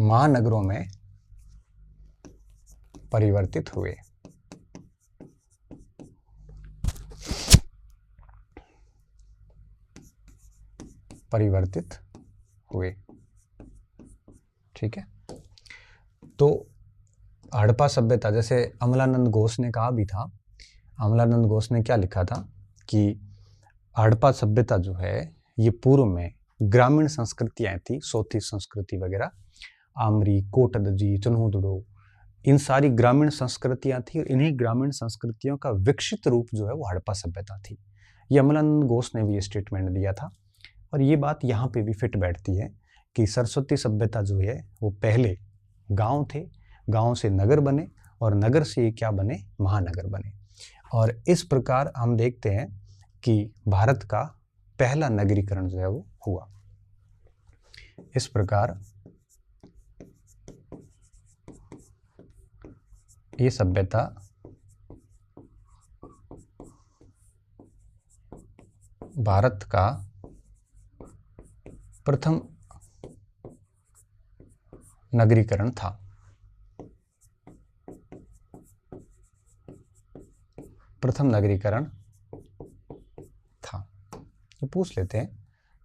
महानगरों में परिवर्तित हुए। ठीक है। तो हड़प्पा सभ्यता, जैसे अमलानंद घोष ने कहा भी था, अमलानंद घोष ने क्या लिखा था कि हड़प्पा सभ्यता जो है ये पूर्व में ग्रामीण संस्कृतियां थी, सोथी संस्कृति वगैरह, आमरी, कोटदजी, चन्हुदड़ो, इन सारी ग्रामीण संस्कृतियां थी। और इन्हीं ग्रामीण संस्कृतियों का विकसित रूप जो है वो हड़प्पा सभ्यता थी। ये अमलानंद घोष ने भी ये स्टेटमेंट दिया था। और ये बात यहाँ पे भी फिट बैठती है कि सरस्वती सभ्यता जो है वो पहले गांव थे, गांव से नगर बने, और नगर से क्या बने, महानगर बने। और इस प्रकार हम देखते हैं कि भारत का पहला नगरीकरण जो है वो हुआ। इस प्रकार ये सभ्यता भारत का प्रथम नगरीकरण था। तो पूछ लेते हैं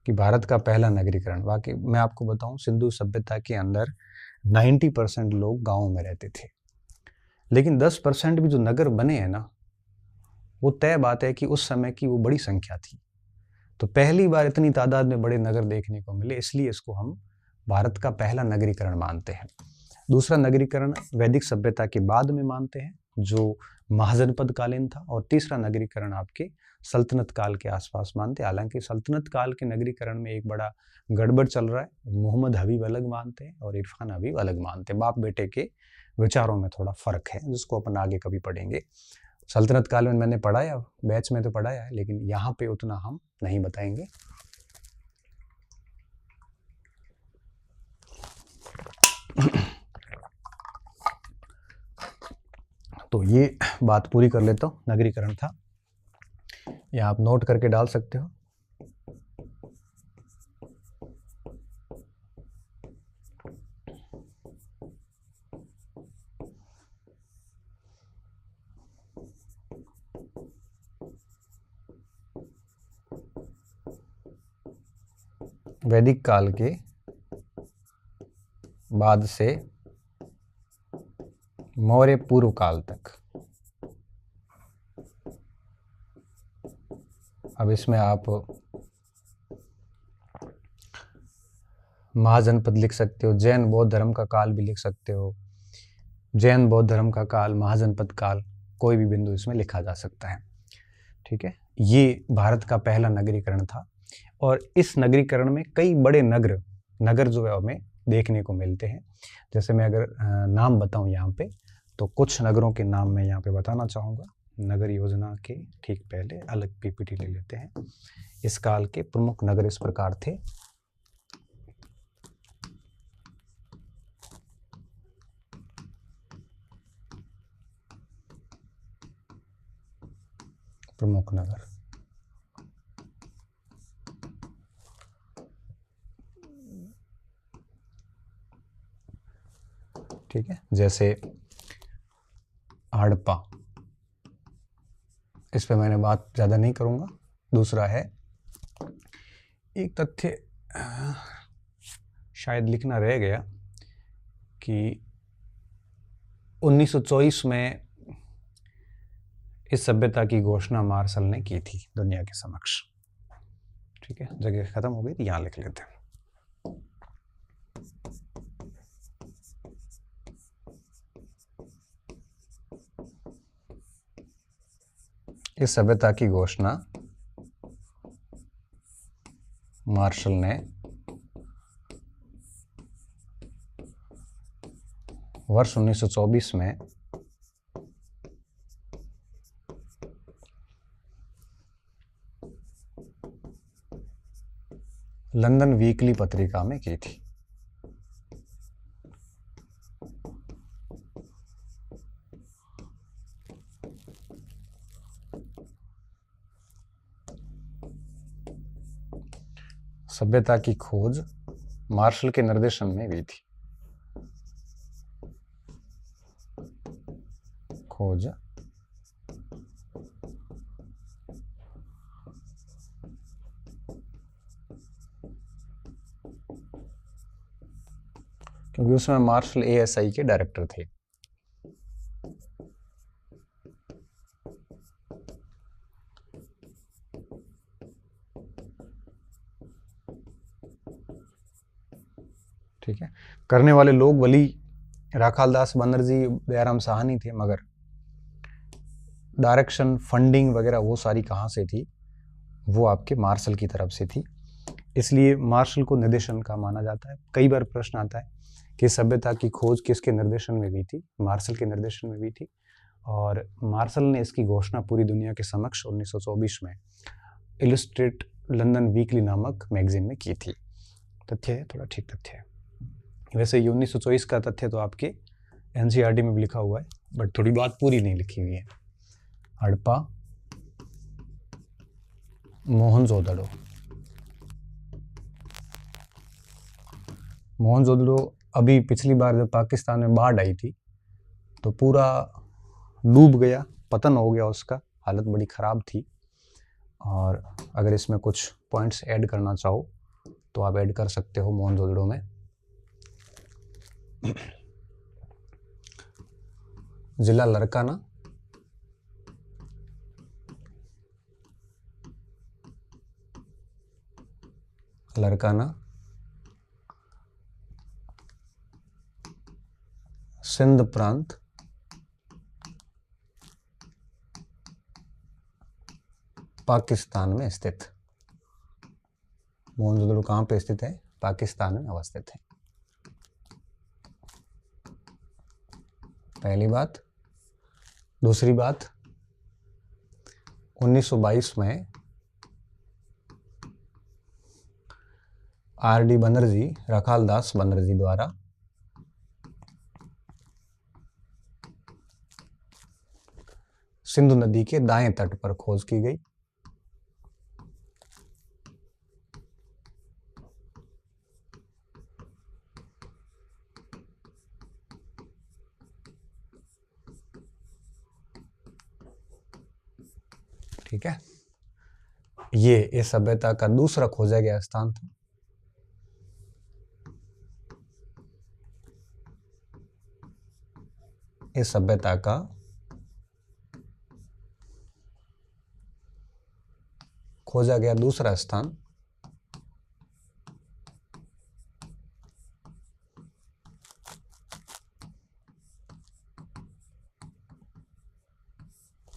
कि भारत का पहला नगरीकरण, वाकई मैं आपको बताऊं सिंधु सभ्यता के अंदर 90% लोग गांवों में रहते थे, लेकिन 10% भी जो नगर बने हैं ना, वो तय बात है कि उस समय की वो बड़ी संख्या थी। तो पहली बार इतनी तादाद में बड़े नगर देखने को मिले, इसलिए इसको हम भारत का पहला नगरीकरण मानते हैं। दूसरा नगरीकरण वैदिक सभ्यता के बाद में मानते हैं, जो महाजनपद कालीन था। और तीसरा नगरीकरण आपके सल्तनत काल के आसपास मानते। हालांकि सल्तनत काल के नगरीकरण में एक बड़ा गड़बड़ चल रहा है। मोहम्मद हबीब अलग मानते हैं और इरफान हबीब अलग मानते हैं। बाप बेटे के विचारों में थोड़ा फर्क है, जिसको अपन आगे कभी पढ़ेंगे। सल्तनत काल में मैंने पढ़ाया, बैच में तो पढ़ाया है, लेकिन यहाँ पे उतना हम नहीं बताएंगे। तो ये बात पूरी कर लेता हूँ, नगरीकरण था। या आप नोट करके डाल सकते हो। वैदिक काल के बाद से मौर्य पूर्व काल तक। अब इसमें आप महाजनपद लिख सकते हो, जैन बौद्ध धर्म का काल भी लिख सकते हो। जैन बौद्ध धर्म का काल, महाजनपद काल, कोई भी बिंदु इसमें लिखा जा सकता है। ठीक है, ये भारत का पहला नगरीकरण था। और इस नगरीकरण में कई बड़े नगर जो है हमें देखने को मिलते हैं। जैसे मैं अगर नाम बताऊं यहाँ पे, तो कुछ नगरों के नाम मैं यहाँ पे बताना चाहूँगा। नगर योजना के ठीक पहले अलग पीपीटी ले लेते हैं। इस काल के प्रमुख नगर इस प्रकार थे। प्रमुख नगर, ठीक है, जैसे हड़प्पा, इस पे मैंने बात ज़्यादा नहीं करूँगा। दूसरा है एक तथ्य शायद लिखना रह गया कि 1924 में इस सभ्यता की घोषणा मार्शल ने की थी दुनिया के समक्ष। ठीक है, जगह खत्म हो गई थी, यहाँ लिख लेते हैं। इस सभ्यता की घोषणा मार्शल ने वर्ष 1924 में लंदन वीकली पत्रिका में की थी। सभ्यता की खोज मार्शल के निर्देशन में हुई थी। खोज क्योंकि उसमें मार्शल एएसआई के डायरेक्टर थे। ठीक है, करने वाले लोग वली राखालदास बनर्जी, दयाराम साहनी थे, मगर डायरेक्शन, फंडिंग वगैरह वो सारी कहाँ से थी? वो आपके मार्शल की तरफ से थी। इसलिए मार्शल को निर्देशन का माना जाता है। कई बार प्रश्न आता है कि सभ्यता की खोज किसके निर्देशन में हुई थी? मार्शल के निर्देशन में हुई थी। और मार्शल ने इसकी घोषणा पूरी दुनिया के समक्ष 1924 में इलस्ट्रेट लंदन वीकली नामक मैगजीन में की थी। तथ्य है, थोड़ा ठीक तथ्य है। वैसे ये 1924 का तथ्य तो आपके एनसीईआरटी में भी लिखा हुआ है, बट थोड़ी बात पूरी नहीं लिखी हुई है। हड़प्पा, मोहनजोदड़ो। मोहनजोदड़ो अभी पिछली बार जब पाकिस्तान में बाढ़ आई थी तो पूरा डूब गया, पतन हो गया, उसका हालत बड़ी ख़राब थी। और अगर इसमें कुछ पॉइंट्स ऐड करना चाहो तो आप ऐड कर सकते हो मोहनजोदड़ो में। जिला लरकाना, सिंध प्रांत, पाकिस्तान में स्थित। मोहनजोदड़ो कहाँ पे स्थित है? पाकिस्तान में अवस्थित है। पहली बात। दूसरी बात, 1922 में आर.डी. बनर्जी, रखालदास बनर्जी द्वारा सिंधु नदी के दाएं तट पर खोज की गई। ठीक है, ये इस सभ्यता का दूसरा खोजा गया स्थान था। इस सभ्यता का खोजा गया दूसरा स्थान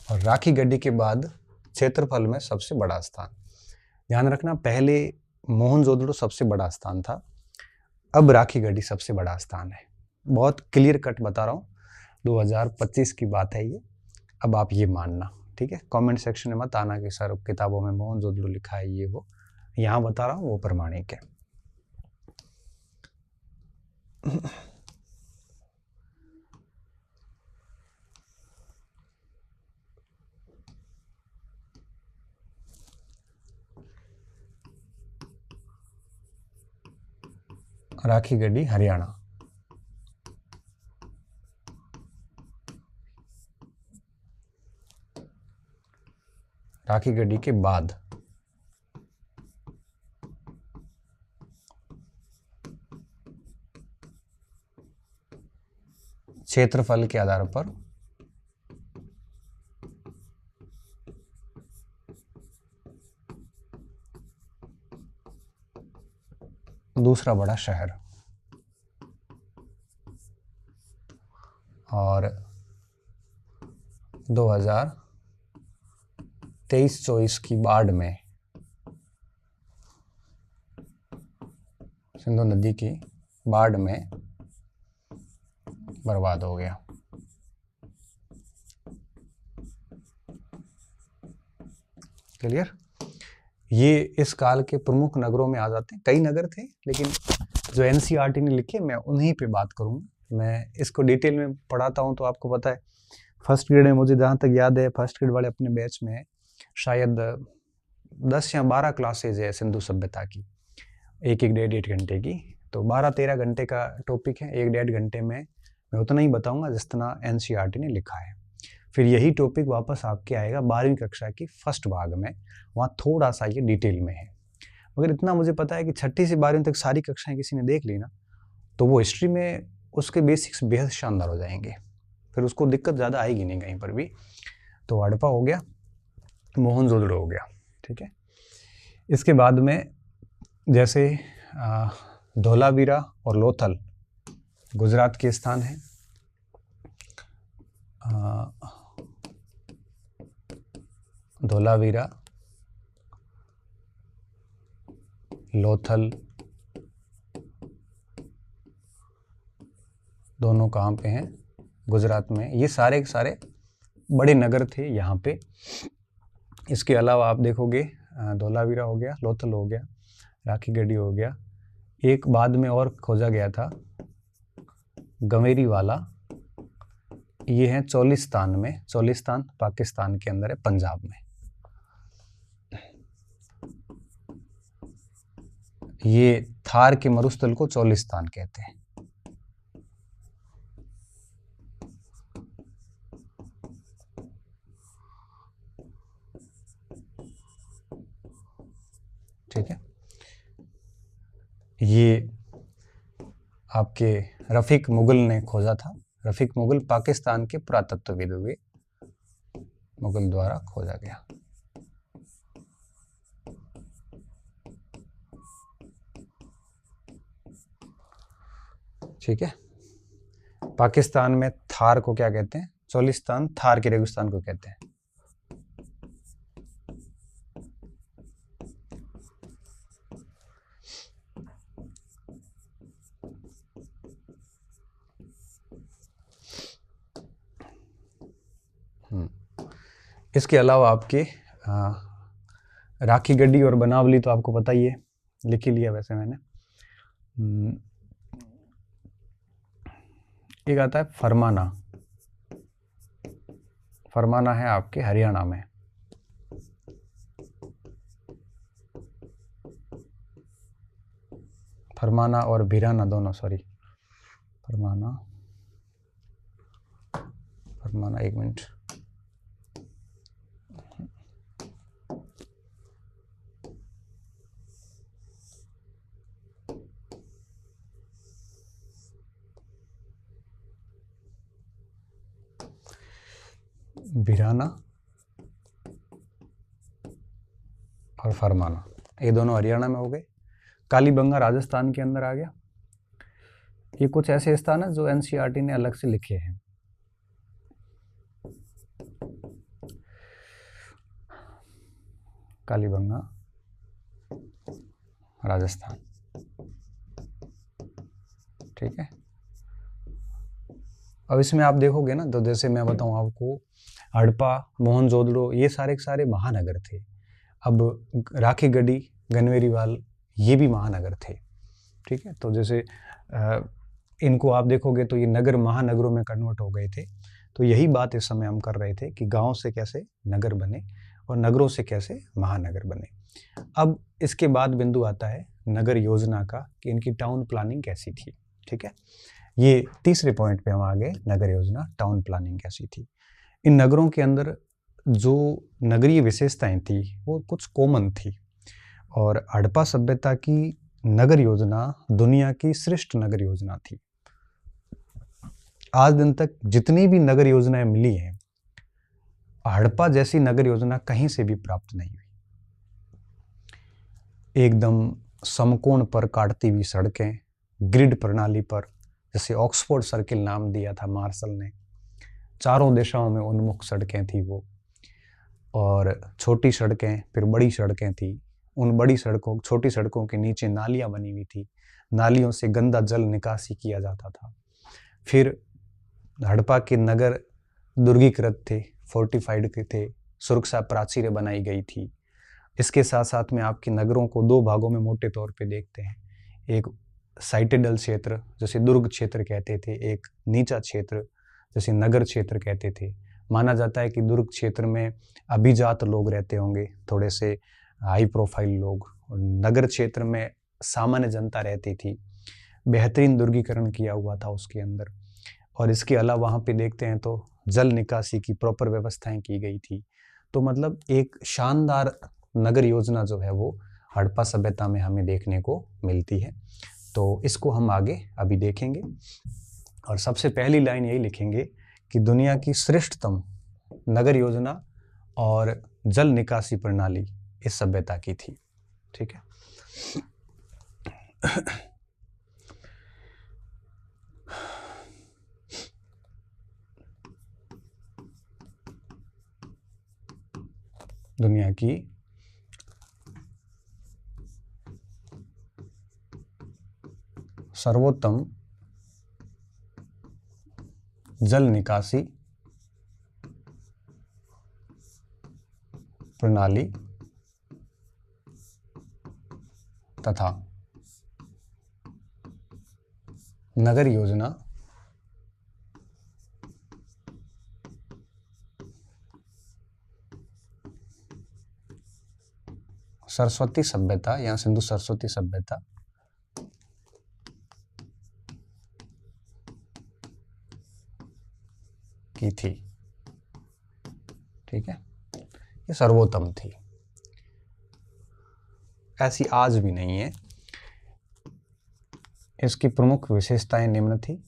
और राखी गड्डी के बाद क्षेत्रफल में सबसे बड़ा स्थान। ध्यान रखना, पहले मोहनजोदड़ो सबसे बड़ा स्थान था, अब राखी गड्डी सबसे बड़ा स्थान है। बहुत क्लियर कट बता रहा हूँ, 2025 की बात है ये, अब आप ये मानना। ठीक है, कमेंट सेक्शन में मत आना कि सर किताबों में मोहनजोदड़ो लिखा है ये वो, यहाँ बता रहा हूँ वो प्रमाणिक है। राखी गड्डी हरियाणा। राखी गड्डी के बाद क्षेत्रफल के आधार पर दूसरा बड़ा शहर। और 2023-24 की बाढ़ में सिंधु नदी की बाढ़ में बर्बाद हो गया। क्लियर? ये इस काल के प्रमुख नगरों में आ जाते हैं। कई नगर थे, लेकिन जो एनसीईआरटी ने लिखे मैं उन्हीं पे बात करूँगा। मैं इसको डिटेल में पढ़ाता हूँ तो आपको पता है, फर्स्ट ग्रेड में मुझे जहाँ तक याद है, फर्स्ट ग्रेड वाले अपने बैच में शायद 10 या 12 क्लासेज है सिंधु सभ्यता की, एक 1.5 घंटे की, तो 12-13 घंटे का टॉपिक है। 1-1.5 घंटे में मैं उतना ही बताऊँगा जितना एनसीईआरटी ने लिखा है। फिर यही टॉपिक वापस आपके आएगा 12वीं कक्षा की फर्स्ट भाग में, वहाँ थोड़ा सा ये डिटेल में है। मगर इतना मुझे पता है कि 6ठी से 12वीं तक सारी कक्षाएं किसी ने देख ली ना, तो वो हिस्ट्री में उसके बेसिक्स बेहद शानदार हो जाएंगे, फिर उसको दिक्कत ज़्यादा आएगी नहीं कहीं पर भी। तो हड़प्पा हो गया, मोहनजोदड़ो हो गया। ठीक है, इसके बाद में जैसे धोलावीरा और लोथल गुजरात के स्थान हैं। धोलावीरा, लोथल दोनों कहाँ पे हैं? गुजरात में। ये सारे के सारे बड़े नगर थे यहाँ पे। इसके अलावा आप देखोगे धोलावीरा हो गया, लोथल हो गया, राखी गड्डी हो गया, एक बाद में और खोजा गया था गंवेरी वाला, ये है चोलिस्तान में। चोलिस्तान पाकिस्तान के अंदर है, पंजाब में। ये थार के मरुस्थल को चोलिस्तान कहते हैं। ठीक है, ये आपके रफीक मुगल ने खोजा था। रफीक मुगल पाकिस्तान के पुरातत्वविद हुए, मुगल द्वारा खोजा गया। ठीक है, पाकिस्तान में थार को क्या कहते हैं? चोलिस्तान। थार के रेगिस्तान को कहते हैं। इसके अलावा आपके राखी गड्डी और बनावली तो आपको पता ही है, लिख ही लिया वैसे मैंने। एक आता है फरमाना। फरमाना है आपके हरियाणा में। फरमाना और भिराना दोनों, सॉरी, फरमाना, एक मिनट। भिराना और फरमाना, ये दोनों हरियाणा में हो गए। कालीबंगा राजस्थान के अंदर आ गया। ये कुछ ऐसे स्थान है जो एनसीईआरटी ने अलग से लिखे हैं। कालीबंगा राजस्थान, ठीक है। अब इसमें आप देखोगे ना, तो जैसे मैं बताऊं आपको, हड़प्पा, मोहनजोदड़ो, ये सारे के सारे महानगर थे। अब राखी गढ़ी, गनवेरीवाल, ये भी महानगर थे, ठीक है। तो जैसे इनको आप देखोगे तो ये नगर महानगरों में कन्वर्ट हो गए थे। तो यही बात इस समय हम कर रहे थे कि गांव से कैसे नगर बने और नगरों से कैसे महानगर बने। अब इसके बाद बिंदु आता है नगर योजना का, कि इनकी टाउन प्लानिंग कैसी थी, ठीक है। ये तीसरे पॉइंट पे हम आ गए, नगर योजना, टाउन प्लानिंग कैसी थी। इन नगरों के अंदर जो नगरीय विशेषताएं थी वो कुछ कॉमन थी, और हड़प्पा सभ्यता की नगर योजना दुनिया की श्रेष्ठ नगर योजना थी। आज दिन तक जितनी भी नगर योजनाएं मिली हैं, हड़प्पा जैसी नगर योजना कहीं से भी प्राप्त नहीं हुई। एकदम समकोण पर काटती हुई सड़कें, ग्रिड प्रणाली पर, जैसे ऑक्सफोर्ड सर्किल नाम दिया था मार्शल ने, चारों दिशाओं में उन्मुख सड़कें थी वो, और छोटी सड़कें फिर बड़ी सड़कें थी। उन बड़ी सड़कों, छोटी सड़कों के नीचे नालियां बनी हुई थी, नालियों से गंदा जल निकासी किया जाता था। फिर हड़प्पा के नगर दुर्गीकृत थे, फोर्टिफाइड थे, सुरक्षा प्राचीरें बनाई गई थी। इसके साथ साथ में आपके नगरों को दो भागों में मोटे तौर पे देखते हैं। एक साइटेडल क्षेत्र, जैसे दुर्ग क्षेत्र कहते थे, एक नीचा क्षेत्र, जैसे नगर क्षेत्र कहते थे। माना जाता है कि दुर्ग क्षेत्र में अभिजात लोग रहते होंगे, थोड़े से हाई प्रोफाइल लोग, और नगर क्षेत्र में सामान्य जनता रहती थी। बेहतरीन दुर्गीकरण किया हुआ था उसके अंदर। और इसके अलावा वहाँ पे देखते हैं तो जल निकासी की प्रॉपर व्यवस्थाएं की गई थी। तो मतलब एक शानदार नगर योजना जो है वो हड़प्पा सभ्यता में हमें देखने को मिलती है। तो इसको हम आगे अभी देखेंगे, और सबसे पहली लाइन यही लिखेंगे कि दुनिया की श्रेष्ठतम नगर योजना और जल निकासी प्रणाली इस सभ्यता की थी, ठीक है। दुनिया की सर्वोत्तम जल निकासी प्रणाली तथा नगर योजना सरस्वती सभ्यता या सिंधु सरस्वती सभ्यता की थी, ठीक है। ये सर्वोत्तम थी, ऐसी आज भी नहीं है। इसकी प्रमुख विशेषताएं निम्न थी।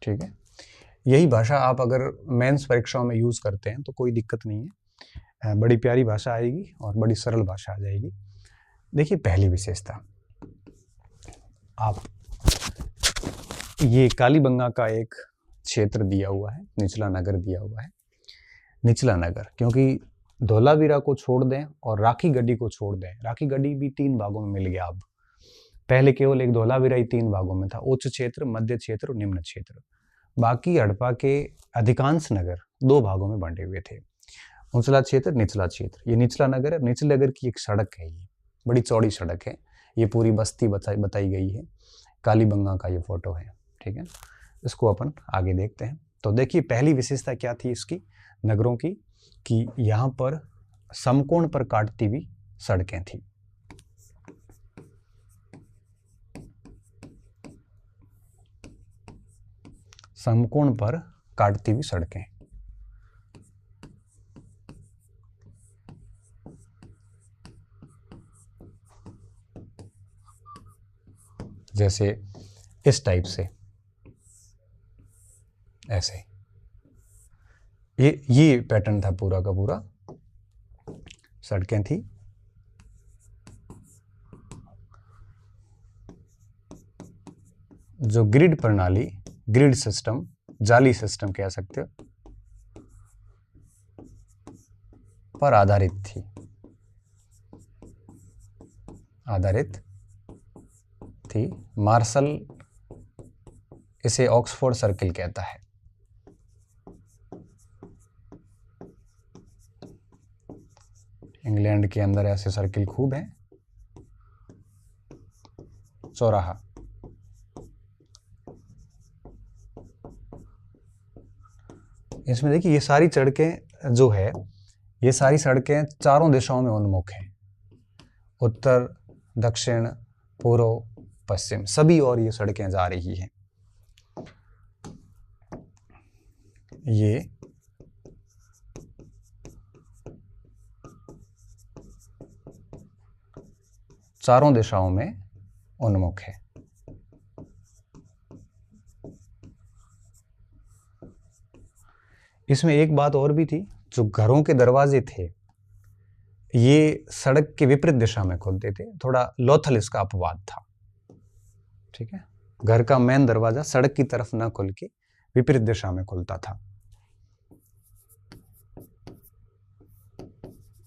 ठीक है, यही भाषा आप अगर मेंस परीक्षाओं में यूज करते हैं तो कोई दिक्कत नहीं है, बड़ी प्यारी भाषा आएगी और बड़ी सरल भाषा आ जाएगी। देखिए पहली विशेषता, आप ये कालीबंगा का एक क्षेत्र दिया हुआ है, निचला नगर दिया हुआ है। निचला नगर, क्योंकि धोलावीरा को छोड़ दें और राखी गढ़ी को छोड़ दें, राखी गढ़ी भी 3 भागों में मिल गया अब, पहले केवल एक धोलावीरा ही 3 भागों में था, उच्च क्षेत्र, मध्य क्षेत्र और निम्न क्षेत्र। बाकी हड़प्पा के अधिकांश नगर 2 भागों में बांटे हुए थे, ऊंचला क्षेत्र, निचला क्षेत्र। ये निचला नगर है, निचले नगर की एक सड़क है, ये बड़ी चौड़ी सड़क है, ये पूरी बस्ती बताई गई है, कालीबंगा का ये फोटो है, ठीक है। इसको अपन आगे देखते हैं। तो देखिए पहली विशेषता क्या थी इसकी, नगरों की, कि यहाँ पर समकोण पर काटती हुई सड़कें थी। समकोण पर काटती हुई सड़कें, जैसे इस टाइप से, ऐसे, ये पैटर्न था पूरा का पूरा, सड़कें थी। जो ग्रिड प्रणाली, ग्रिड सिस्टम, जाली सिस्टम कह सकते हो, पर आधारित थी। मार्शल इसे ऑक्सफोर्ड सर्किल कहता है। इंग्लैंड के अंदर ऐसे सर्किल खूब हैं। चौराहा, इसमें देखिए ये सारी सड़कें जो है, ये सारी सड़कें चारों दिशाओं में उन्मुख हैं, उत्तर, दक्षिण, पूर्व, पश्चिम, सभी और ये सड़कें जा रही हैं। ये चारों दिशाओं में उन्मुख है। इसमें एक बात और भी थी, जो घरों के दरवाजे थे ये सड़क के विपरीत दिशा में खुलते थे, थोड़ा लोथल इसका अपवाद था, ठीक है। घर का मेन दरवाजा सड़क की तरफ ना खुल के विपरीत दिशा में खुलता था।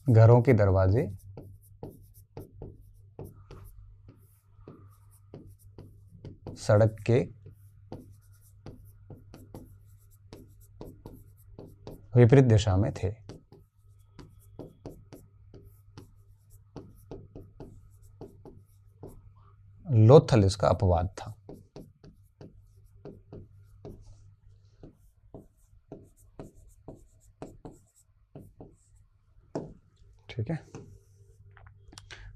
घरों के दरवाजे सड़क के विपरीत दिशा में थे। लोथल इसका अपवाद था। ठीक है,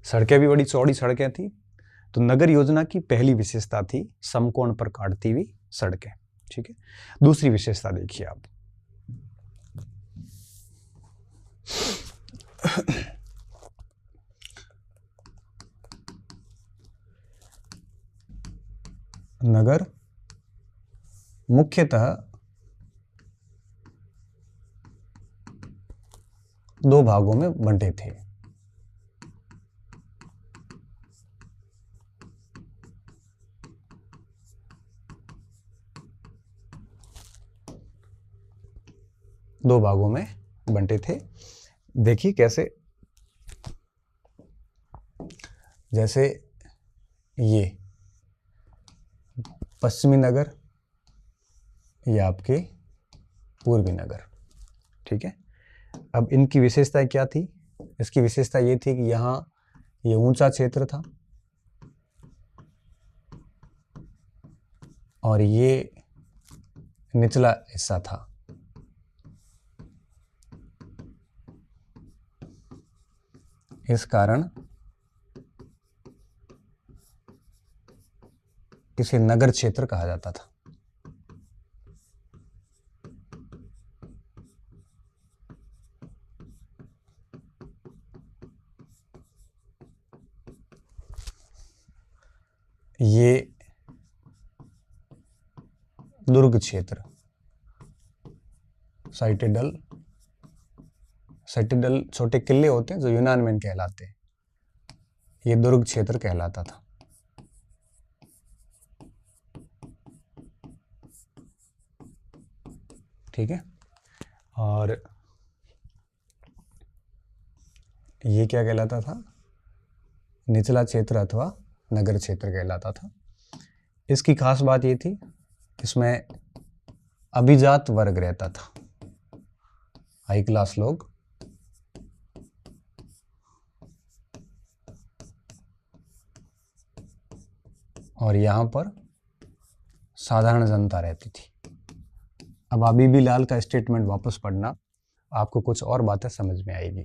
सड़कें भी बड़ी चौड़ी सड़कें थी। तो नगर योजना की पहली विशेषता थी समकोण पर काटती हुई सड़कें, ठीक है। दूसरी विशेषता देखिए आप, नगर मुख्यतः 2 भागों में बंटे थे। दो भागों में बंटे थे। देखिए कैसे, जैसे ये पश्चिमी नगर, ये आपके पूर्वी नगर, ठीक है। अब इनकी विशेषता क्या थी? इसकी विशेषता ये थी कि यहाँ ये ऊंचा क्षेत्र था और ये निचला हिस्सा था। इस कारण इसे नगर क्षेत्र कहा जाता था। ये दुर्ग क्षेत्र, साइटेडल छोटे किले होते हैं जो यूनान में कहलाते हैं, ये दुर्ग क्षेत्र कहलाता था। ठीक है, और ये क्या कहलाता था? निचला क्षेत्र अथवा नगर क्षेत्र कहलाता था। इसकी खास बात ये थी, इसमें अभिजात वर्ग रहता था, हाई क्लास लोग, और यहाँ पर साधारण जनता रहती थी। अब अभी भी लाल का स्टेटमेंट वापस पढ़ना, आपको कुछ और बातें समझ में आएगी।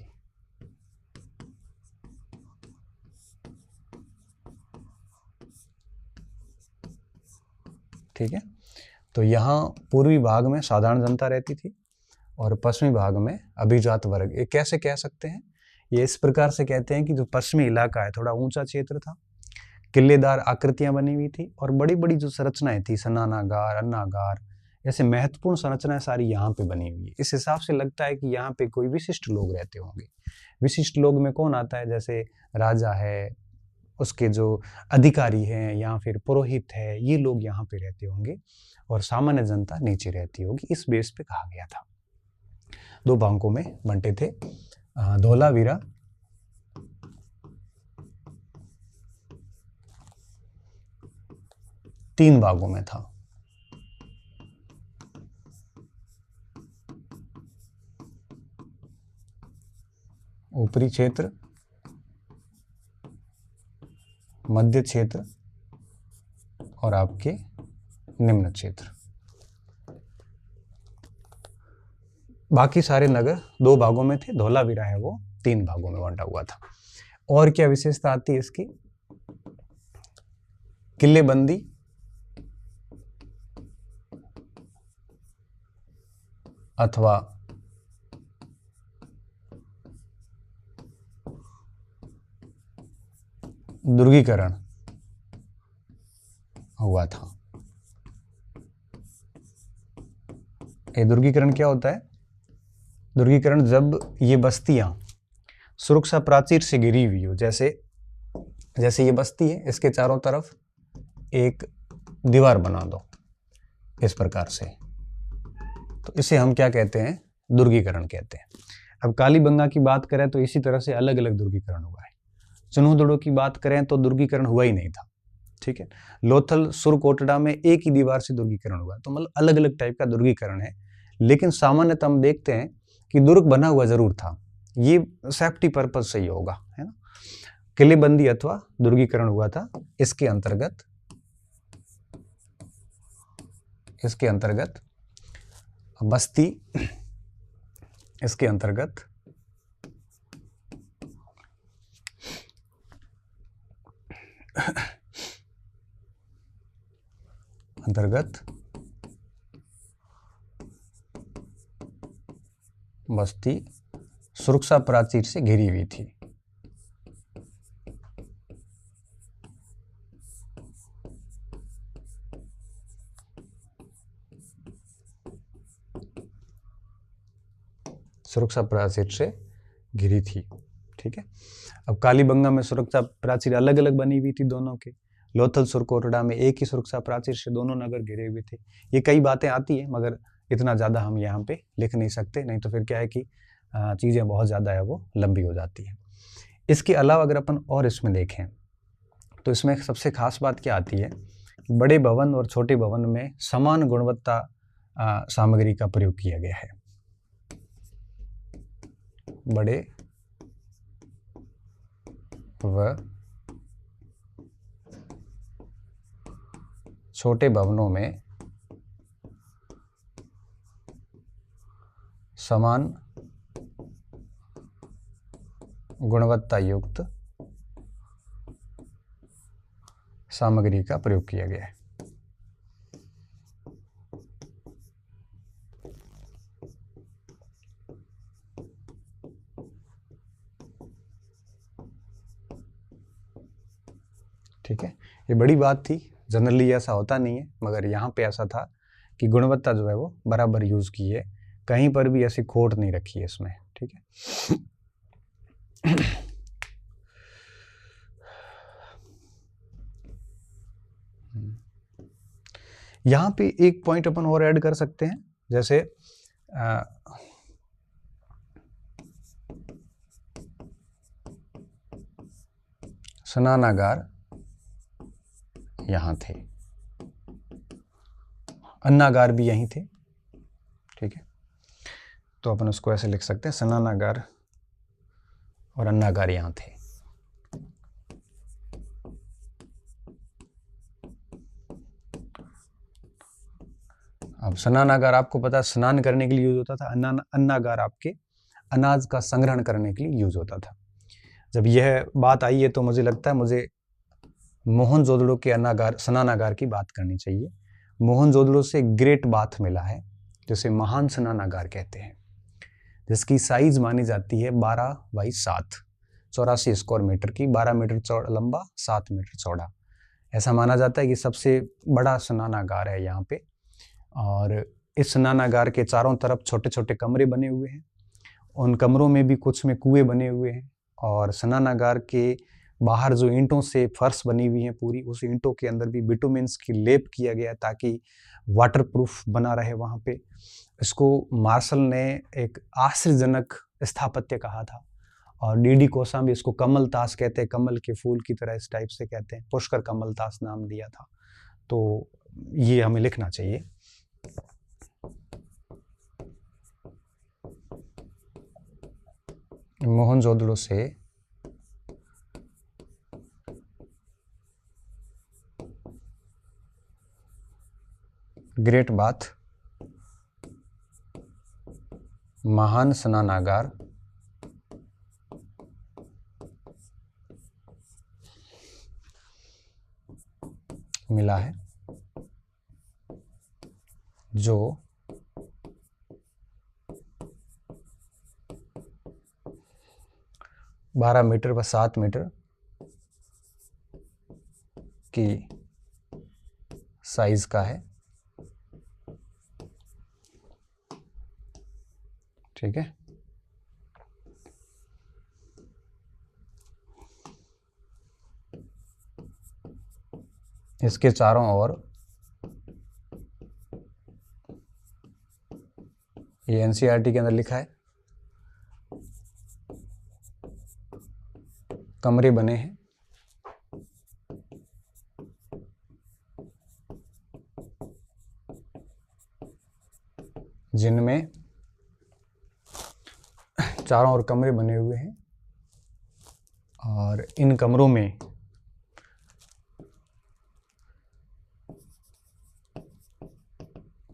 ठीक है, तो यहाँ पूर्वी भाग में साधारण जनता रहती थी और पश्चिमी भाग में अभिजात वर्ग। ये कैसे कह सकते हैं? ये इस प्रकार से कहते हैं कि जो पश्चिमी इलाका है थोड़ा ऊंचा क्षेत्र था, किलेदार आकृतियां बनी हुई थी और बड़ी बड़ी जो संरचनाएं थी, स्नानागार, अन्नागार, ऐसे महत्वपूर्ण संरचनाएं सारी यहाँ पे बनी हुई है। इस हिसाब से लगता है कि यहाँ पे कोई विशिष्ट लोग रहते होंगे। विशिष्ट लोग में कौन आता है? जैसे राजा है, उसके जो अधिकारी हैं या फिर पुरोहित है, ये लोग यहाँ पे रहते होंगे और सामान्य जनता नीचे रहती होगी। इस बेस पे कहा गया था। दो भागों में बंटे थे। धोलावीरा तीन भागों में था। ऊपरी क्षेत्र, मध्य क्षेत्र और आपके निम्न क्षेत्र। बाकी सारे नगर दो भागों में थे, धोलावीरा है वो तीन भागों में बांटा हुआ था। और क्या विशेषता आती है इसकी? किलेबंदी, अथवा दुर्गीकरण हुआ था। ये दुर्गीकरण क्या होता है? दुर्गीकरण जब ये बस्तियां सुरक्षा प्राचीर से घिरी हुई हो, जैसे ये बस्ती है, इसके चारों तरफ एक दीवार बना दो इस प्रकार से, तो इसे हम क्या कहते हैं? दुर्गीकरण कहते हैं। अब कालीबंगा की बात करें तो इसी तरह से अलग अलग दुर्गीकरण हुआ है। चुनहुदड़ो की बात करें तो दुर्गीकरण हुआ ही नहीं था। ठीक है, लोथल सुरकोटड़ा में एक ही दीवार से दुर्गीकरण हुआ, तो मतलब अलग अलग टाइप का दुर्गीकरण है। लेकिन सामान्यतः हम देखते हैं कि दुर्ग बना हुआ जरूर था, ये सेफ्टी पर्पज से ही होगा, है ना। किलेबंदी अथवा दुर्गीकरण हुआ था। इसके अंतर्गत बस्ती, इसके अंतर्गत बस्ती सुरक्षा प्राचीर से घिरी हुई थी। सुरक्षा प्राचीर से घिरी थी। ठीक है, अब कालीबंगा में सुरक्षा प्राचीर अलग अलग बनी हुई थी दोनों के। लोथल सुरकोटड़ा में एक ही सुरक्षा प्राचीर से दोनों नगर घिरे हुए थे। ये कई बातें आती है, मगर इतना ज़्यादा हम यहाँ पे लिख नहीं सकते, नहीं तो फिर क्या है कि चीज़ें बहुत ज़्यादा है वो लंबी हो जाती है। इसके अलावा अगर अपन और इसमें देखें तो इसमें सबसे खास बात क्या आती है? बड़े भवन और छोटे भवन में समान गुणवत्ता सामग्री का प्रयोग किया गया है। बड़े व छोटे भवनों में समान गुणवत्ता युक्त सामग्री का प्रयोग किया गया है। ठीक है, ये बड़ी बात थी। जनरली ऐसा होता नहीं है, मगर यहाँ पे ऐसा था कि गुणवत्ता जो है वो बराबर यूज की है, कहीं पर भी ऐसी खोट नहीं रखी है इसमें। ठीक है, यहाँ पे एक पॉइंट अपन और ऐड कर सकते हैं, जैसे स्नानागार यहां थे, अन्नागार भी यहीं थे। ठीक है, तो अपन उसको ऐसे लिख सकते हैं, स्नानागार और अन्नागार यहां थे। अब स्नानागार आपको पता है स्नान करने के लिए यूज होता था, अन्नागार आपके अनाज का संग्रहण करने के लिए यूज होता था। जब यह बात आई है तो मुझे लगता है मुझे मोहनजोदड़ो के स्नानागार की बात करनी चाहिए। मोहनजोदड़ो से ग्रेट बाथ मिला है, जिसे महान स्नानागार कहते हैं, जिसकी साइज मानी जाती है 12x7, 84 स्क्वायर मीटर की, 12 मीटर लंबा, 7 मीटर चौड़ा। ऐसा माना जाता है कि सबसे बड़ा स्नानागार है यहाँ पे। और इस स्नानागार के चारों तरफ छोटे छोटे कमरे बने हुए हैं, उन कमरों में भी कुछ में कुएं बने हुए हैं। और स्नानागार के बाहर जो ईंटों से फर्श बनी हुई है पूरी, उस ईंटों के अंदर भी बिटुमेंस की लेप किया गया ताकि वाटरप्रूफ बना रहे वहाँ पे। इसको मार्शल ने एक आश्चर्यजनक स्थापत्य कहा था। और डी कोसांबी इसको कमल ताश कहते हैं, कमल के फूल की तरह इस टाइप से कहते हैं, पुष्कर कमल ताश नाम दिया था। तो ये हमें लिखना चाहिए। मोहनजोदड़ो से ग्रेट बाथ, महान स्नानागार मिला है, जो 12 मीटर व 7 मीटर की साइज का है। ठीक है, इसके चारों ओर ये एनसीईआरटी के अंदर लिखा है, कमरे बने हैं, जिनमें चारों ओर कमरे बने हुए हैं। और इन कमरों में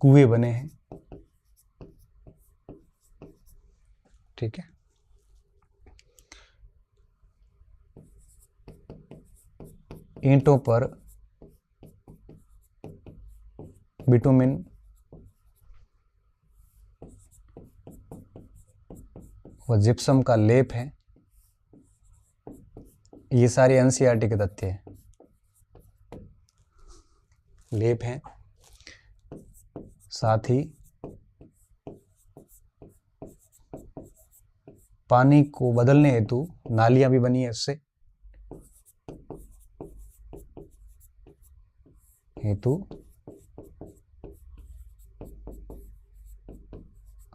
कुएं बने हैं। ठीक है, ईंटों पर बिटुमिन व जिप्सम का लेप है। ये सारे एनसीईआरटी के तथ्य हैं, लेप हैं। साथ ही पानी को बदलने हेतु नालियां भी बनी है, इससे हेतु